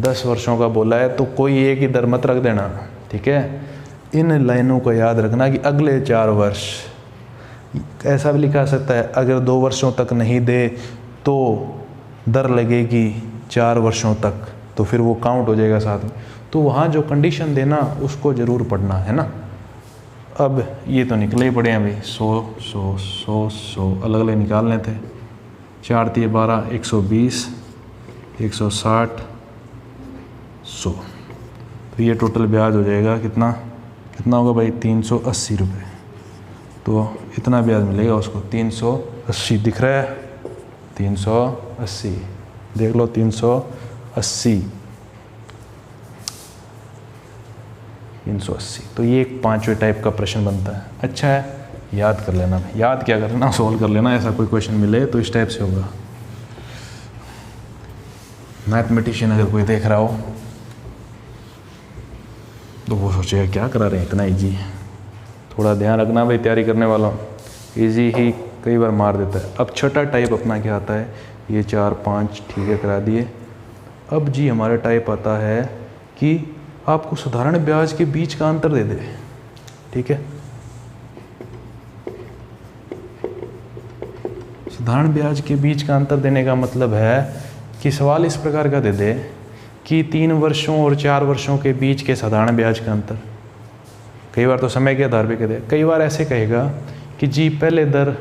10 वर्षों का बोला है तो कोई एक ही दर मत रख देना, ठीक है। इन लाइनों को याद रखना कि अगले 4 वर्ष, ऐसा भी लिखा सकता है अगर 2 वर्षों तक नहीं दे तो दर लगेगी 4 वर्षों तक, तो फिर वो काउंट हो जाएगा साथ में। तो वहाँ जो कंडीशन देना उसको ज़रूर पढ़ना है ना। अब ये तो निकले ही पड़े हैं भाई, 100 अलग अलग निकालने थे। 4 × 12 120, 160, 100। तो ये टोटल ब्याज हो जाएगा कितना? कितना होगा भाई? 380 रुपये। तो इतना ब्याज मिलेगा उसको, 380 दिख रहा है, 380 देख लो, 380। तो ये एक 5वें टाइप का प्रश्न बनता है। अच्छा है, याद कर लेना, याद क्या करना, सॉल्व कर लेना। ऐसा कोई क्वेश्चन मिले तो इस टाइप से होगा। मैथमेटिशियन अगर कोई देख रहा हो तो वो सोचेगा क्या करा रहे हैं, इतना ईजी। थोड़ा ध्यान रखना भाई, तैयारी करने वाला ईजी ही कई बार मार देता है। अब छठा टाइप अपना क्या आता है? ये 4 5 ठीक है करा दिए। अब जी हमारा टाइप आता है कि आपको साधारण ब्याज के बीच का अंतर दे दे, ठीक है। साधारण ब्याज के बीच का अंतर देने का मतलब है कि सवाल इस प्रकार का दे दे कि 3 वर्षों और 4 वर्षों के बीच के साधारण ब्याज का अंतर। कई बार तो समय के आधार पे कह दे, कई बार ऐसे कहेगा कि जी पहले दर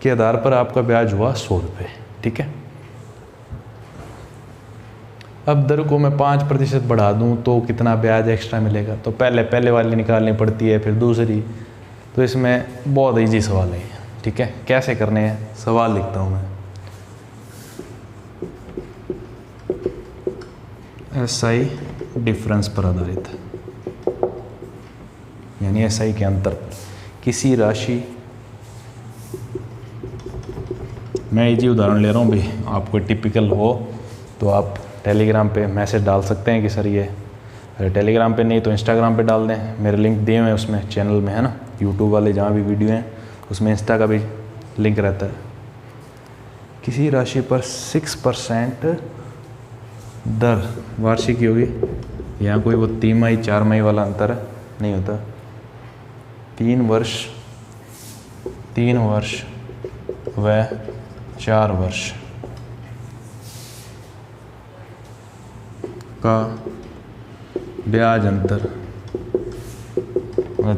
के आधार पर आपका ब्याज हुआ 100 रुपये। ठीक है, अब दर को मैं 5% बढ़ा दूं तो कितना ब्याज एक्स्ट्रा मिलेगा, तो पहले वाली निकालनी पड़ती है, फिर दूसरी। तो इसमें बहुत ईजी सवाल है। ठीक है, कैसे करने हैं, सवाल लिखता हूँ मैं। SI डिफरेंस पर आधारित, यानी SI के अंतर पर किसी राशि, मैं इजी उदाहरण ले रहा हूँ भाई, आपको टिपिकल हो तो आप टेलीग्राम पे मैसेज डाल सकते हैं कि सर ये, अगर टेलीग्राम पे नहीं तो इंस्टाग्राम पे डाल दें, मेरे लिंक दिए हुए हैं उसमें चैनल में, है ना, यूट्यूब वाले जहाँ भी वीडियो हैं उसमें इंस्टा का भी लिंक रहता है। किसी राशि पर 6% दर वार्षिक की होगी, यहाँ कोई वो 3 4 माही वाला अंतर नहीं होता, 3 वर्ष व 4 वर्ष का ब्याज अंतर,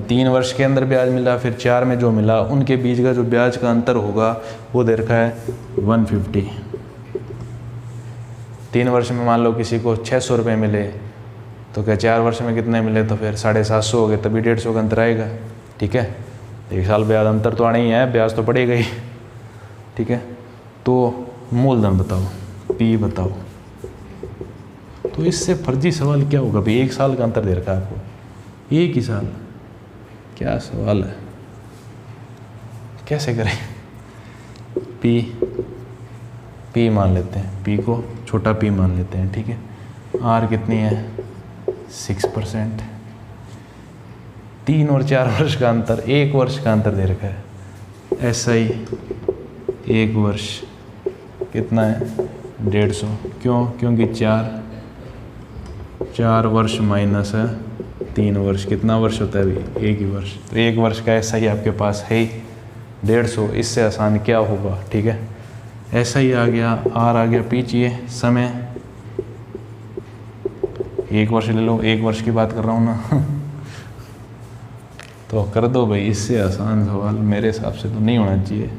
3 वर्ष के अंदर ब्याज मिला, फिर 4 में जो मिला, उनके बीच का जो ब्याज का अंतर होगा वो दे रखा है 150। 3 वर्ष में मान लो किसी को 600 रुपये मिले, तो क्या 4 वर्ष में कितने मिले, तो फिर 750 हो गए, तभी 150 का अंतर आएगा। ठीक है, 1 साल ब्याज अंतर तो आना ही है, ब्याज तो पड़ेगा ही। ठीक है, तो मूलधन बताओ, P बताओ। तो इससे फर्जी सवाल क्या होगा भाई, 1 साल का अंतर दे रखा है आपको, 1 ही साल, क्या सवाल है, कैसे करें। P मान लेते हैं, P को छोटा p मान लेते हैं। ठीक है, R कितनी है, 6%, 3 और 4 वर्ष का अंतर, 1 वर्ष का अंतर दे रखा है। SI 1 वर्ष कितना है, 150। क्यों, क्योंकि 4 वर्ष माइनस है 3 वर्ष, कितना वर्ष होता है अभी, 1 ही वर्ष। तो 1 वर्ष का SI आपके पास है ही 150, इससे आसान क्या होगा। ठीक है, SI आ गया, R आ गया, P चाहिए समय, 1 वर्ष ले लो, 1 वर्ष की बात कर रहा हूँ ना। तो कर दो भाई, इससे आसान सवाल मेरे हिसाब से तो नहीं होना चाहिए।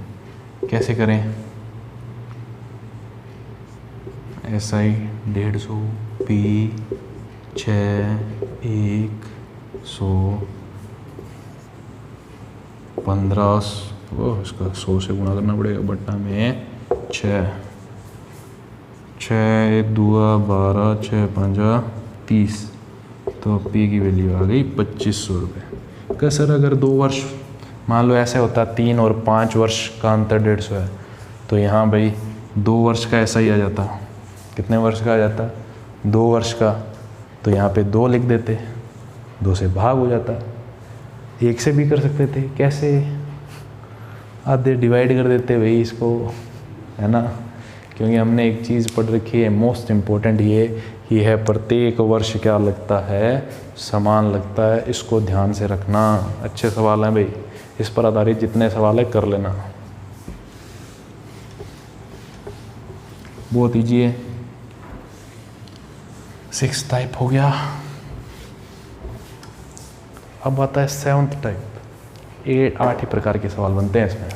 कैसे करें, SI 150, P 6, 1, 100, 15, वो इसका 100 से गुणा करना पड़ेगा, बट्टा में 6, 1 2 12, 6 5 30, तो P की वैल्यू आ गई 2500 रुपये। क्या सर, अगर 2 वर्ष मान लो ऐसे होता, 3 और 5 वर्ष का अंतर 150 है, तो यहाँ भाई 2 वर्ष का ऐसा ही आ जाता, कितने वर्ष का आ जाता, 2 वर्ष का, तो यहाँ पे 2 लिख देते, 2 से भाग हो जाता। 1 से भी कर सकते थे, कैसे, आधे डिवाइड कर देते भाई इसको, है ना, क्योंकि हमने एक चीज़ पढ़ रखी है मोस्ट इम्पोर्टेंट, ये है प्रत्येक वर्ष क्या लगता है, समान लगता है। इसको ध्यान से रखना, अच्छे सवाल हैं भाई, इस पर आधारित जितने सवाल है कर लेना, बहुत ईजी है। 6th टाइप हो गया, अब आता है 7th टाइप। 8 ही प्रकार के सवाल बनते हैं इसमें।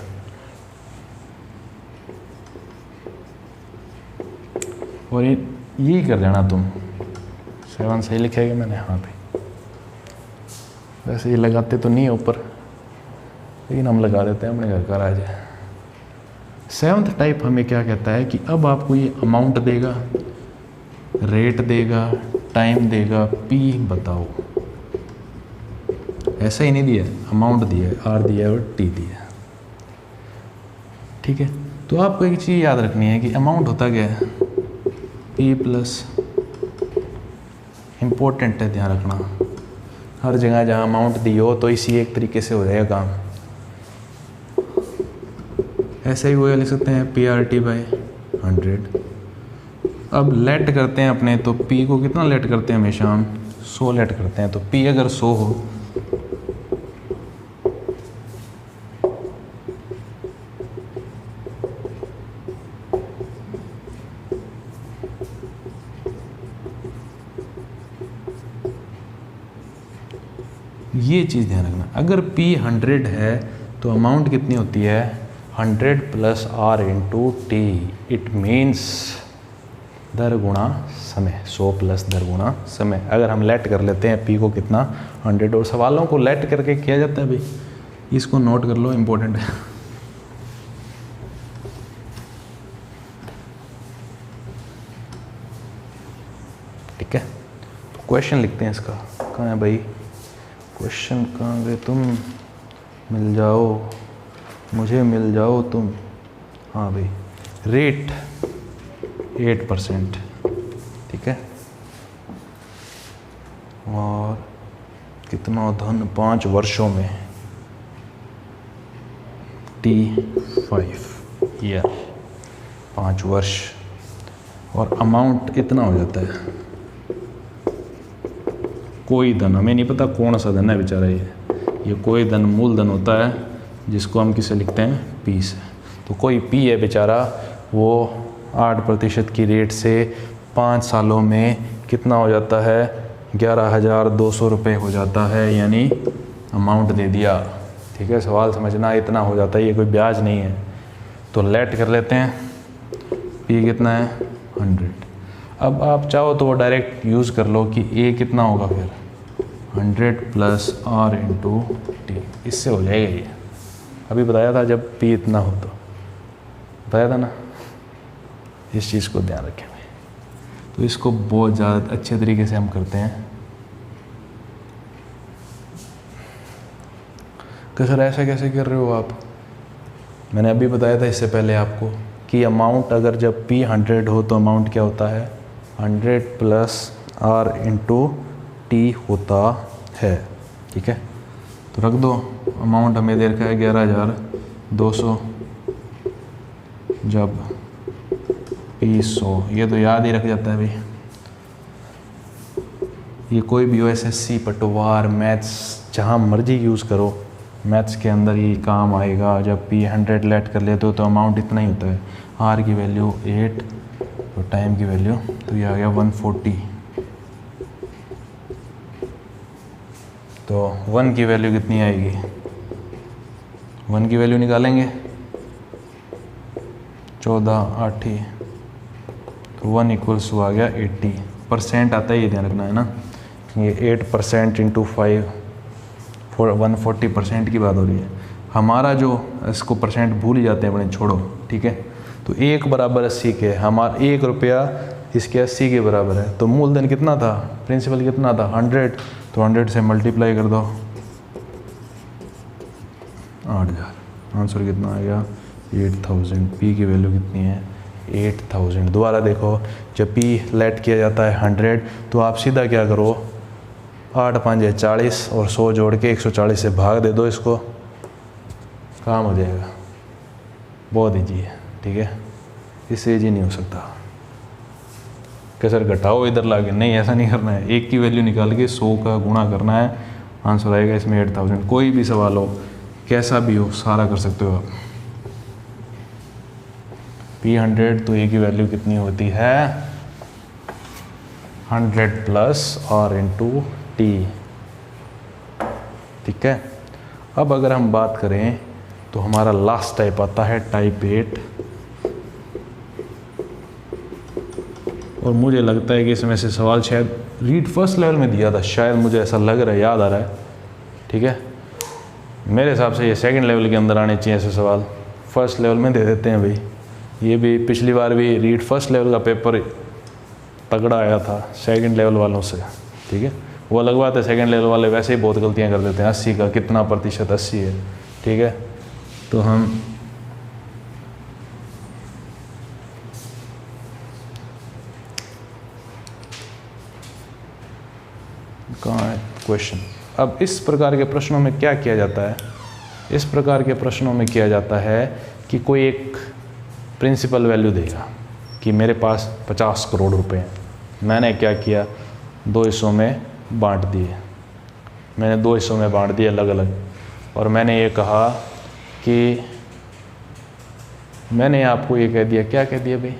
और यही कर देना तुम, 7 सही लिखेगा मैंने, हाँ भाई, वैसे ये लगाते तो नहीं है ऊपर, लेकिन हम लगा देते हैं अपने घर का राज है। 7th टाइप हमें क्या कहता है कि अब आपको ये अमाउंट देगा, रेट देगा, टाइम देगा, P बताओ। ऐसा ही नहीं दिया, अमाउंट दिया है, R दिया है और T दिया है। ठीक है, तो आपको एक चीज़ याद रखनी है कि अमाउंट होता क्या है, P प्लस, इम्पोर्टेंट है, ध्यान रखना, हर जगह जहाँ अमाउंट दी हो तो इसी एक तरीके से हो जाएगा काम। ऐसे ही वो लिख सकते हैं PRT/100। अब लेट करते हैं अपने, तो P को कितना लेट करते हैं, हमेशा हम 100 लेट करते हैं। तो P अगर 100 हो ये चीज़ ध्यान रखना, अगर P 100 है तो अमाउंट कितनी होती है, 100 plus R into T, it means दर गुणा समय, 100 प्लस दर गुणा समय। अगर हम लेट कर लेते हैं पी को कितना 100, और सवालों को लेट करके किया जाता है भाई, इसको नोट कर लो, इम्पोर्टेंट है। ठीक है, तो क्वेश्चन लिखते हैं इसका। कहाँ है भाई क्वेश्चन, कहाँ गए तुम, मिल जाओ मुझे, मिल जाओ तुम। हाँ भाई, रेट 8%, ठीक है, और कितना धन 5 वर्षों में, T5 ईयर, 5 वर्ष, और अमाउंट इतना हो जाता है। कोई धन, हमें नहीं पता कौन सा धन है बेचारा, ये कोई धन मूलधन होता है जिसको हम किसे लिखते हैं, पी से। तो कोई पी है बेचारा, वो 8% की रेट से 5 सालों में कितना हो जाता है, 11,200 रुपये हो जाता है, यानी अमाउंट दे दिया। ठीक है, सवाल समझना, इतना हो जाता है, ये कोई ब्याज नहीं है। तो लेट कर लेते हैं, पी कितना है 100। अब आप चाहो तो वो डायरेक्ट यूज़ कर लो कि ए कितना होगा फिर 100 प्लस आर इंटू टी, इससे हो जाएगा ये। अभी बताया था जब पी इतना हो तो बताया था ना, इस चीज़ को ध्यान रखें भाई। तो इसको बहुत ज़्यादा अच्छे तरीके से हम करते हैं कि सर ऐसा कैसे कर रहे हो आप। मैंने अभी बताया था इससे पहले आपको कि अमाउंट अगर जब P 100 हो तो अमाउंट क्या होता है 100 प्लस R इंटू टी होता है। ठीक है, तो रख दो, अमाउंट हमें दे रखा है 11,200, जब P 100, ये तो याद ही रख जाता है भाई। ये कोई भी हो, SSC, पटवार, मैथ्स, जहाँ मर्जी यूज़ करो, मैथ्स के अंदर ये काम आएगा। जब P 100 लेट कर लेते हो तो अमाउंट इतना ही होता है, R की वैल्यू 8 और टाइम की वैल्यू, तो ये आ गया 140। तो 1 की वैल्यू कितनी आएगी, 1 की वैल्यू निकालेंगे 14 8, तो 1 इक्वल्स आ गया 80%। आता है, ये ध्यान रखना है ना, ये 8% इंटू 5 140% की बात हो रही है। हमारा जो, इसको परसेंट भूल ही जाते हैं अपने, छोड़ो। ठीक है, तो 1 बराबर 80 के, हमारा 1 रुपया इसके 80 के बराबर है। तो मूलधन कितना था, प्रिंसिपल कितना था 100, तो 100 से मल्टीप्लाई कर दो 8,000। आंसर कितना आ गया 8,000। पी की वैल्यू कितनी है 8,000। दोबारा देखो, जब पी लेट किया जाता है 100, तो आप सीधा क्या करो, 8 5 है 40 और 100 जोड़ के 140 से भाग दे दो, इसको काम हो जाएगा। बहुत ईजी है। ठीक है, इससे ईजी नहीं हो सकता कि सर घटाओ इधर लाके, नहीं, ऐसा नहीं करना है। 1 की वैल्यू निकाल के 100 का गुणा करना है, आंसर आएगा इसमें 8,000। कोई भी सवाल हो, कैसा भी हो, सारा कर सकते हो आप। P 100, तो A की वैल्यू कितनी होती है 100 प्लस R इंटू टी। ठीक है, अब अगर हम बात करें तो हमारा लास्ट टाइप आता है टाइप 8, और मुझे लगता है कि इसमें से सवाल शायद रीड फर्स्ट लेवल में दिया था, शायद मुझे ऐसा लग रहा है, याद आ रहा है। ठीक है, मेरे हिसाब से ये सेकंड लेवल के अंदर आने चाहिए ऐसे सवाल, फर्स्ट लेवल में दे देते हैं भाई। ये भी पिछली बार भी रीड फर्स्ट लेवल का पेपर तगड़ा आया था सेकंड लेवल वालों से। ठीक है, वो अलग बात है, सेकंड लेवल वाले वैसे ही बहुत गलतियां कर देते हैं। 80 का कितना प्रतिशत 80 है। ठीक है, तो हम कहाँ है क्वेश्चन। अब इस प्रकार के प्रश्नों में क्या किया जाता है, इस प्रकार के प्रश्नों में किया जाता है कि कोई एक प्रिंसिपल वैल्यू देगा कि मेरे पास 50 करोड़ रुपए हैं। मैंने क्या किया, 2 हिस्सों में बांट दिए। मैंने 2 हिस्सों में बांट दिए अलग अलग, और मैंने ये कहा कि मैंने आपको ये कह दिया, क्या कह दिया भाई,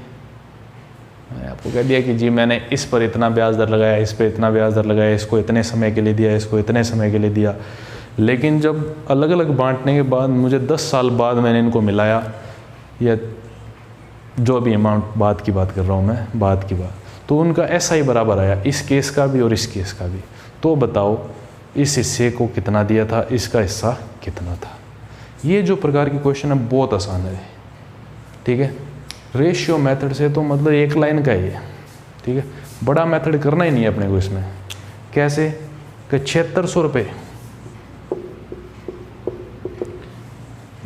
मैंने आपको कह दिया कि जी मैंने इस पर इतना ब्याज दर लगाया, इस पर इतना ब्याज दर लगाया, इसको इतने समय के लिए दिया, इसको इतने समय के लिए दिया। लेकिन जब अलग अलग बांटने के बाद मुझे 10 साल बाद मैंने इनको मिलाया, या जो भी अमाउंट बाद की बात कर रहा हूँ मैं, बाद की बात, तो उनका ऐसा ही बराबर आया, इस केस का भी और इस केस का भी। तो बताओ इस हिस्से को कितना दिया था, इसका हिस्सा कितना था। ये जो प्रकार की क्वेश्चन है बहुत आसान है, ठीक है। रेशियो मेथड से तो मतलब एक लाइन का ही है, ठीक है। बड़ा मेथड करना ही नहीं है अपने को इसमें। कैसे कि 7600 रुपये,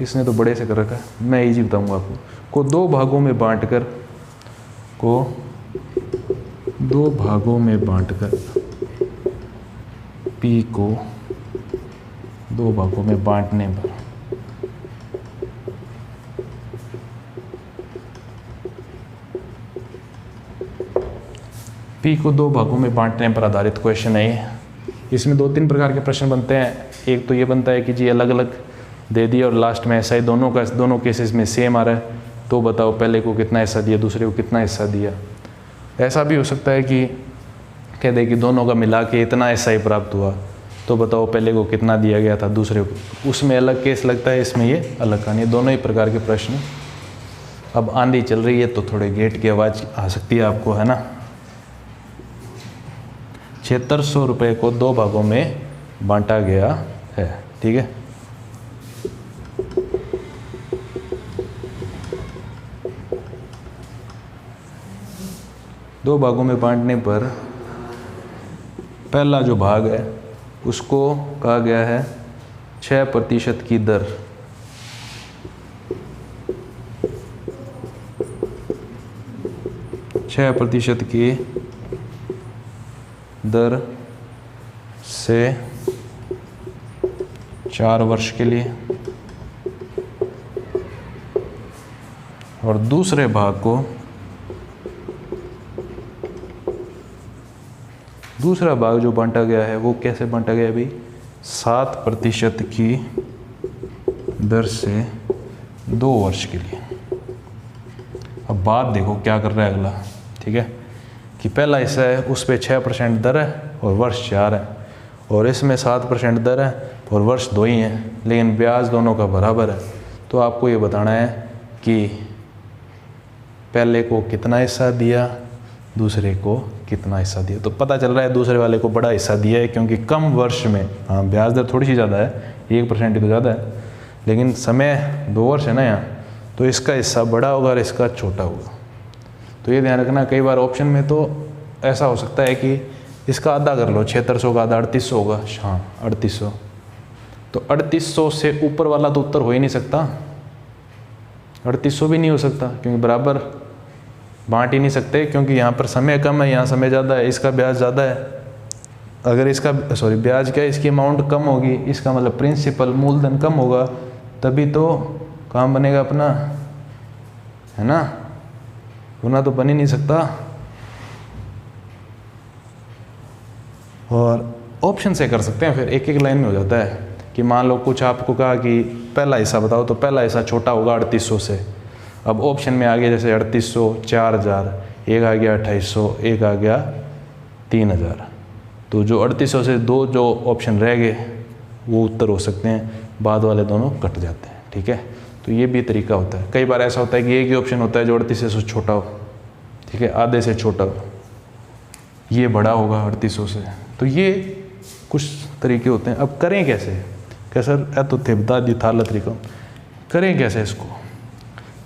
इसने तो बड़े से कर रखा है, मैं इजी बताऊंगा आपको। को 2 भागों में बांटकर, P को 2 भागों में बांटने पर P को 2 भागों में बांटने पर आधारित क्वेश्चन है ये। इसमें 2-3 प्रकार के प्रश्न बनते हैं। एक तो ये बनता है कि जी अलग अलग दे दिया और लास्ट में ऐसा ही दोनों केसेस में सेम आ रहा है, तो बताओ पहले को कितना हिस्सा दिया, दूसरे को कितना हिस्सा दिया। ऐसा भी हो सकता है कि कह दे कि दोनों का मिला के इतना हिस्सा ही प्राप्त हुआ, तो बताओ पहले को कितना दिया गया था, दूसरे को। उसमें अलग केस लगता है, इसमें ये अलग कहानी। दोनों ही प्रकार के प्रश्न। अब आंधी चल रही है तो थोड़े गेट की आवाज़ आ सकती है आपको, है ना। 7600 रुपये को 2 भागों में बांटा गया है, ठीक है। दो भागों में बांटने पर पहला जो भाग है उसको कहा गया है 6% की दर। छः प्रतिशत की दर से 4 वर्ष के लिए, और दूसरे भाग को, दूसरा भाग जो बांटा गया है वो कैसे बांटा गया है भाई, 7% की दर से 2 वर्ष के लिए। अब बात देखो क्या कर रहा है अगला, ठीक है, कि पहला हिस्सा है उस पर 6% दर है और वर्ष 4 है, और इसमें 7% दर है और वर्ष 2 ही हैं, लेकिन ब्याज दोनों का बराबर है। तो आपको ये बताना है कि पहले को कितना हिस्सा दिया, दूसरे को कितना हिस्सा दिया। तो पता चल रहा है दूसरे वाले को बड़ा हिस्सा दिया है, क्योंकि कम वर्ष में, हाँ ब्याज दर थोड़ी सी ज़्यादा है, 1% ही तो ज़्यादा है, लेकिन समय 2 वर्ष है ना यहाँ, तो इसका हिस्सा बड़ा होगा और इसका छोटा होगा। तो ये ध्यान रखना। कई बार ऑप्शन में तो ऐसा हो सकता है कि इसका आधा कर लो, 7600 का आधा 3800 होगा, हाँ 3800, तो 3800 से ऊपर वाला तो उत्तर हो ही नहीं सकता, 3800 भी नहीं हो सकता, क्योंकि बराबर बांट ही नहीं सकते, क्योंकि यहाँ पर समय कम है, यहाँ समय ज़्यादा है, इसका ब्याज ज़्यादा है। अगर इसका ब्याज क्या है, इसकी अमाउंट कम होगी, इसका मतलब प्रिंसिपल मूलधन कम होगा, तभी तो काम बनेगा अपना, है ना, वरना तो बन ही नहीं सकता। और ऑप्शन से कर सकते हैं, फिर एक एक लाइन में हो जाता है कि मान लो कुछ आपको कहा कि पहला हिस्सा बताओ, तो पहला हिस्सा छोटा होगा 3800 से। अब ऑप्शन में आ गया जैसे 3800, 4000, एक आ गया 2800, एक आ गया 3000, तो जो 3800 से 2 जो ऑप्शन रह गए वो उत्तर हो सकते हैं, बाद वाले दोनों कट जाते हैं, ठीक है। तो ये भी तरीका होता है। कई बार ऐसा होता है कि एक ही ऑप्शन होता है जो 3800 से छोटा हो, ठीक है, आधे से छोटा हो, ये बड़ा होगा 3800 से। तो ये कुछ तरीके होते हैं। अब करें कैसे, क्या सर तो थे बता दी था तरीका, करें कैसे इसको।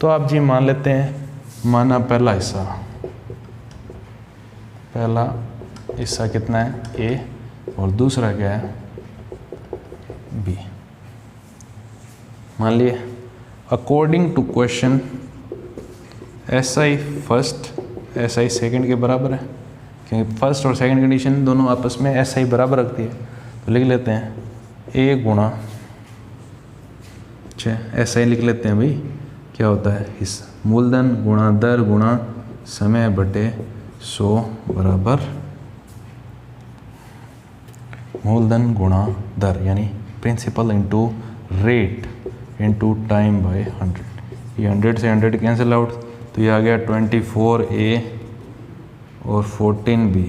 तो आप जी मान लेते हैं, माना पहला हिस्सा कितना है A, और दूसरा क्या है B। मान लिए according to question SI first SI second के बराबर है, क्योंकि फर्स्ट और सेकंड कंडीशन दोनों आपस में SI बराबर रखती है। तो लिख लेते हैं A गुणा 6, SI लिख लेते हैं भाई, क्या होता है हिस्सा, मूलधन गुणा दर गुणा समय बटे 100 बराबर मूलधन गुणा दर, यानी principal into rate into time by 100। ये 100 से 100 कैंसिल आउट, तो ये आ गया 24A और 14B।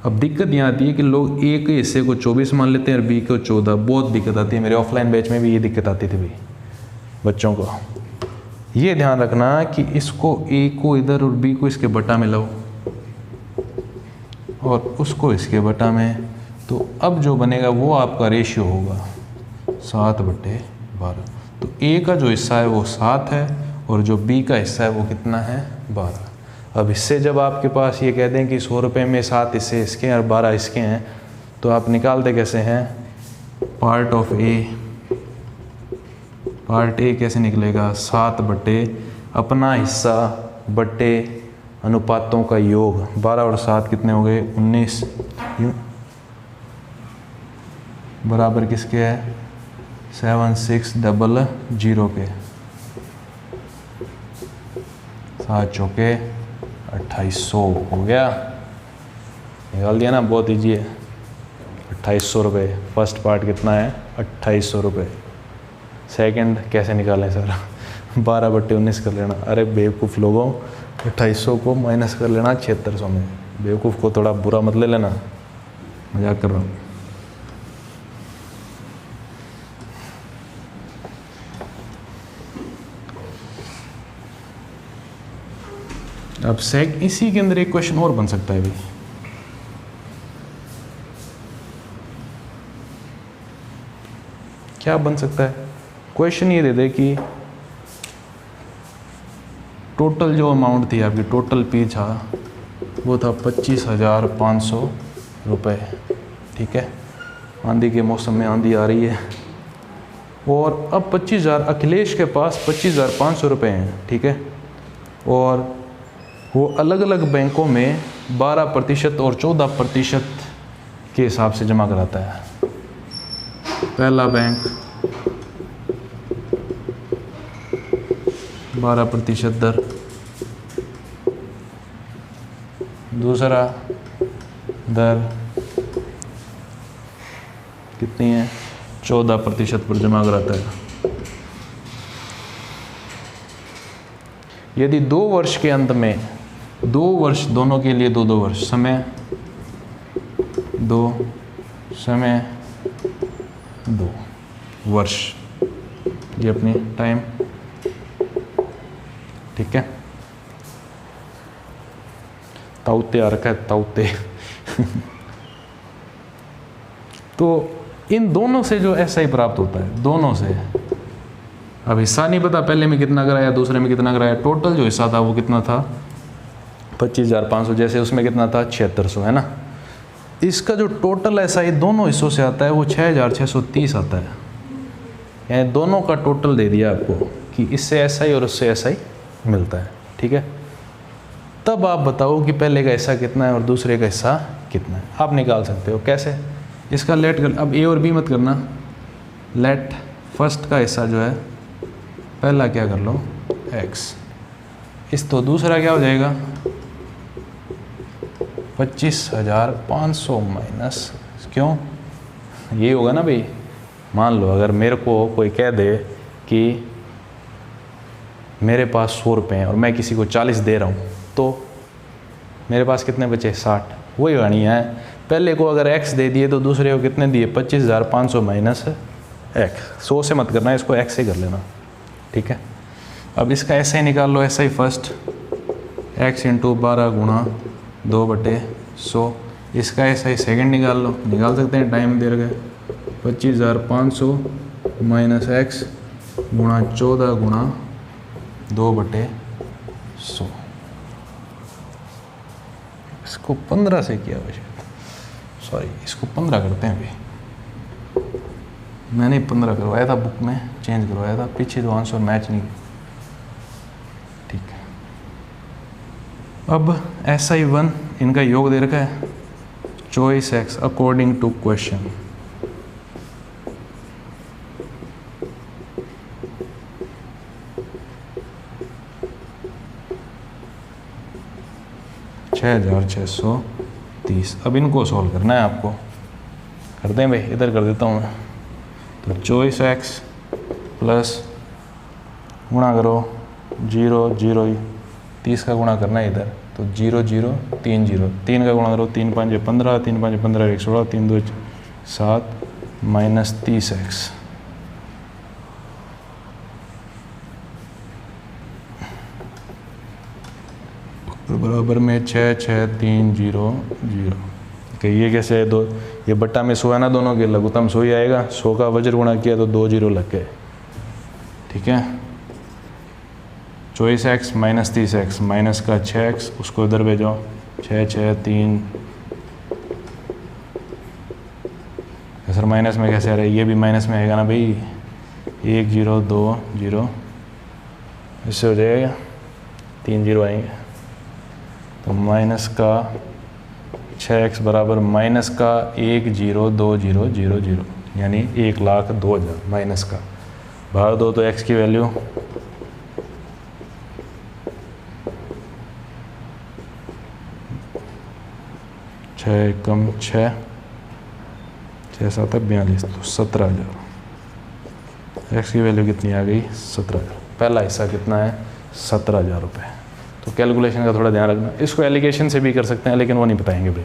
अब दिक्कत यहाँ आती है कि लोग ए के हिस्से को 24 मान लेते हैं और बी को 14। बहुत दिक्कत आती है, मेरे ऑफलाइन बैच में भी ये दिक्कत आती थी भाई बच्चों को। ये ध्यान रखना कि इसको ए को इधर और बी को इसके बटा में लाओ और उसको इसके बटा में, तो अब जो बनेगा वो आपका रेशियो होगा 7/12। तो ए का जो हिस्सा है वो 7 है और जो बी का हिस्सा है वो कितना है 12। अब इससे जब आपके पास ये कह दें कि 100 रुपये में 7 हिस्से इसके हैं और 12 इसके हैं, तो आप निकालते कैसे हैं? Part of A, part A कैसे निकलेगा? 7 बटे अपना हिस्सा बटे अनुपातों का योग। 12 और 7 कितने हो गए? 19 बराबर किसके है? 7600 के। 7 चौके 2800 हो गया। निकाल दिया ना, बहुत ईजी है। 2800 रुपये। फर्स्ट पार्ट कितना है? 2800 रुपये। सेकंड कैसे निकालें सर? 12/19 कर लेना। अरे बेवकूफ़ लोगों, 2800 को माइनस कर लेना 7600 में। बेवकूफ़ को थोड़ा बुरा मत ले लेना, मजाक कर रहा हूँ। अब इसी के अंदर एक क्वेश्चन और बन सकता है भाई। क्या बन सकता है? क्वेश्चन ये दे दे कि टोटल जो अमाउंट थी आपकी, टोटल पी था वो था 25,500 रुपये। ठीक है, आंधी के मौसम में आंधी आ रही है और अब 25,000 अखिलेश के पास 25,500 रुपये हैं। ठीक है, और वो अलग अलग बैंकों में 12% और 14% के हिसाब से जमा कराता है। पहला बैंक 12% दर, दूसरा दर कितनी है? 14% पर जमा कराता है। यदि 2 वर्ष के अंत में, 2 वर्ष दोनों के लिए 2-2 वर्ष, समय 2 वर्ष, ये अपनी टाइम। ठीक है, ताउते आ रखा है, ताउते। तो इन दोनों से जो SI प्राप्त होता है, दोनों से, अब हिस्सा नहीं पता पहले में कितना कराया, दूसरे में कितना कराया, टोटल जो हिस्सा था वो कितना था? 25,500। जैसे उसमें कितना था? 7600, है ना। इसका जो टोटल SI दोनों हिस्सों से आता है वो 6,630 आता है। यानी दोनों का टोटल दे दिया आपको कि इससे SI और उससे SI मिलता है। ठीक है, तब आप बताओ कि पहले का हिस्सा कितना है और दूसरे का हिस्सा कितना है। आप निकाल सकते हो। कैसे? इसका लेट कर, अब A और B मत करना, लेट फर्स्ट का हिस्सा जो है पहला क्या कर लो? X। इस तो दूसरा क्या हो जाएगा? 25,500 माइनस, क्यों? ये होगा ना भाई। मान लो अगर मेरे को कोई कह दे कि मेरे पास 100 रुपये हैं और मैं किसी को 40 दे रहा हूँ, तो मेरे पास कितने बचे? 60। वही वाणी है, पहले को अगर x दे दिए तो दूसरे को कितने दिए? 25,500 माइनस x। 100 से मत करना, इसको x से कर लेना। ठीक है, अब इसका SI निकाल लो। SI फर्स्ट x × 12 गुणा 2/100। इसका SI सेकंड निकाल लो, निकाल सकते हैं, टाइम दे रखे। 25,500 माइनस x गुणा 14 गुणा 2/100। इसको 15 से किया वैसे, सॉरी इसको 15 करते हैं अभी। मैंने 15 करवाया था, बुक में चेंज करवाया था, पीछे तो आंसर मैच नहीं। ठीक है, अब SI1 इनका योग दे रखा है, choice X according to question. $6,630। अब इनको सॉल्व करना है आपको। करते हैं भाई, इधर कर देता हूँ मैं। तो चॉइस X प्लस गुणा करो 0 0 30 का गुणा करना है इधर, तो 0 0 3 0, 3 का गुणा करो, 3 5 15, 3 5 15 1 16, 3 2 7 माइनस 30x बराबर में 6 6 3 0 0। ये कैसे है, दो ये बट्टा में 100 है ना, दोनों के लघुत्तम 100 ही आएगा। 100 का वज्र गुणा किया तो 2 0 लग गए, ठीक है। 24x माइनस 30x माइनस का 6x, उसको इधर भेजो, 6 6 3 सर माइनस में कैसे आ रहा है, ये भी माइनस में आएगा ना भाई, 1 0 2 0, इससे हो जाएगा 3 0 आएंगे। तो माइनस का 6x बराबर माइनस का 1 0 2 0 0 0, यानी 1,02,000 माइनस का भाग दो, तो x की वैल्यू 6 कम 6 6 7 42, तो 17,000। x की वैल्यू कितनी आ गई, 17,000। पहला हिस्सा कितना है, 17,000 रुपये। तो कैलकुलेशन का थोड़ा ध्यान रखना। इसको एलिगेशन से भी कर सकते हैं, लेकिन वो नहीं बताएंगे भाई,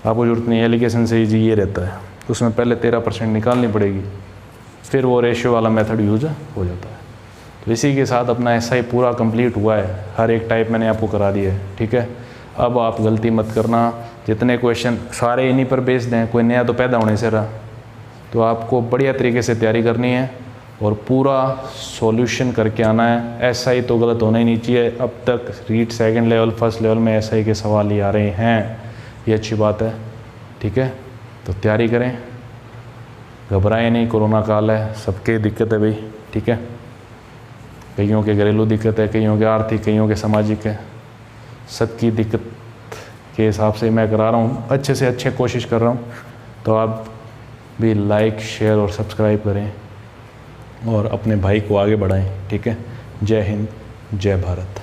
आपको जरूरत नहीं। एलिगेशन से ही ये रहता है, उसमें पहले 13% निकालनी पड़ेगी, फिर वो रेशियो वाला मेथड यूज हो जाता है। तो इसी के साथ अपना SI पूरा कंप्लीट हुआ है, हर एक टाइप मैंने आपको करा दिया है, ठीक है। अब आप गलती मत करना, जितने क्वेश्चन सारे इन्हीं पर बेस्ड हैं, कोई नया तो पैदा होने से रहा। तो आपको बढ़िया तरीके से तैयारी करनी है और पूरा सॉल्यूशन करके आना है। SI तो गलत होना ही नहीं चाहिए। अब तक REET second level first level में SI के सवाल ही आ रहे हैं, ये अच्छी बात है, ठीक है। तो तैयारी करें, घबराएं नहीं, कोरोना काल है, सबके दिक्कत है भाई, ठीक है। कईयों के घरेलू दिक्कत है, कईयों के आर्थिक, कईयों के सामाजिक है, सबकी दिक्कत के हिसाब से मैं करा रहा हूँ, अच्छे से अच्छे कोशिश कर रहा हूँ। तो आप भी लाइक शेयर और सब्सक्राइब करें और अपने भाई को आगे बढ़ाएं, ठीक है। जय हिंद, जय भारत।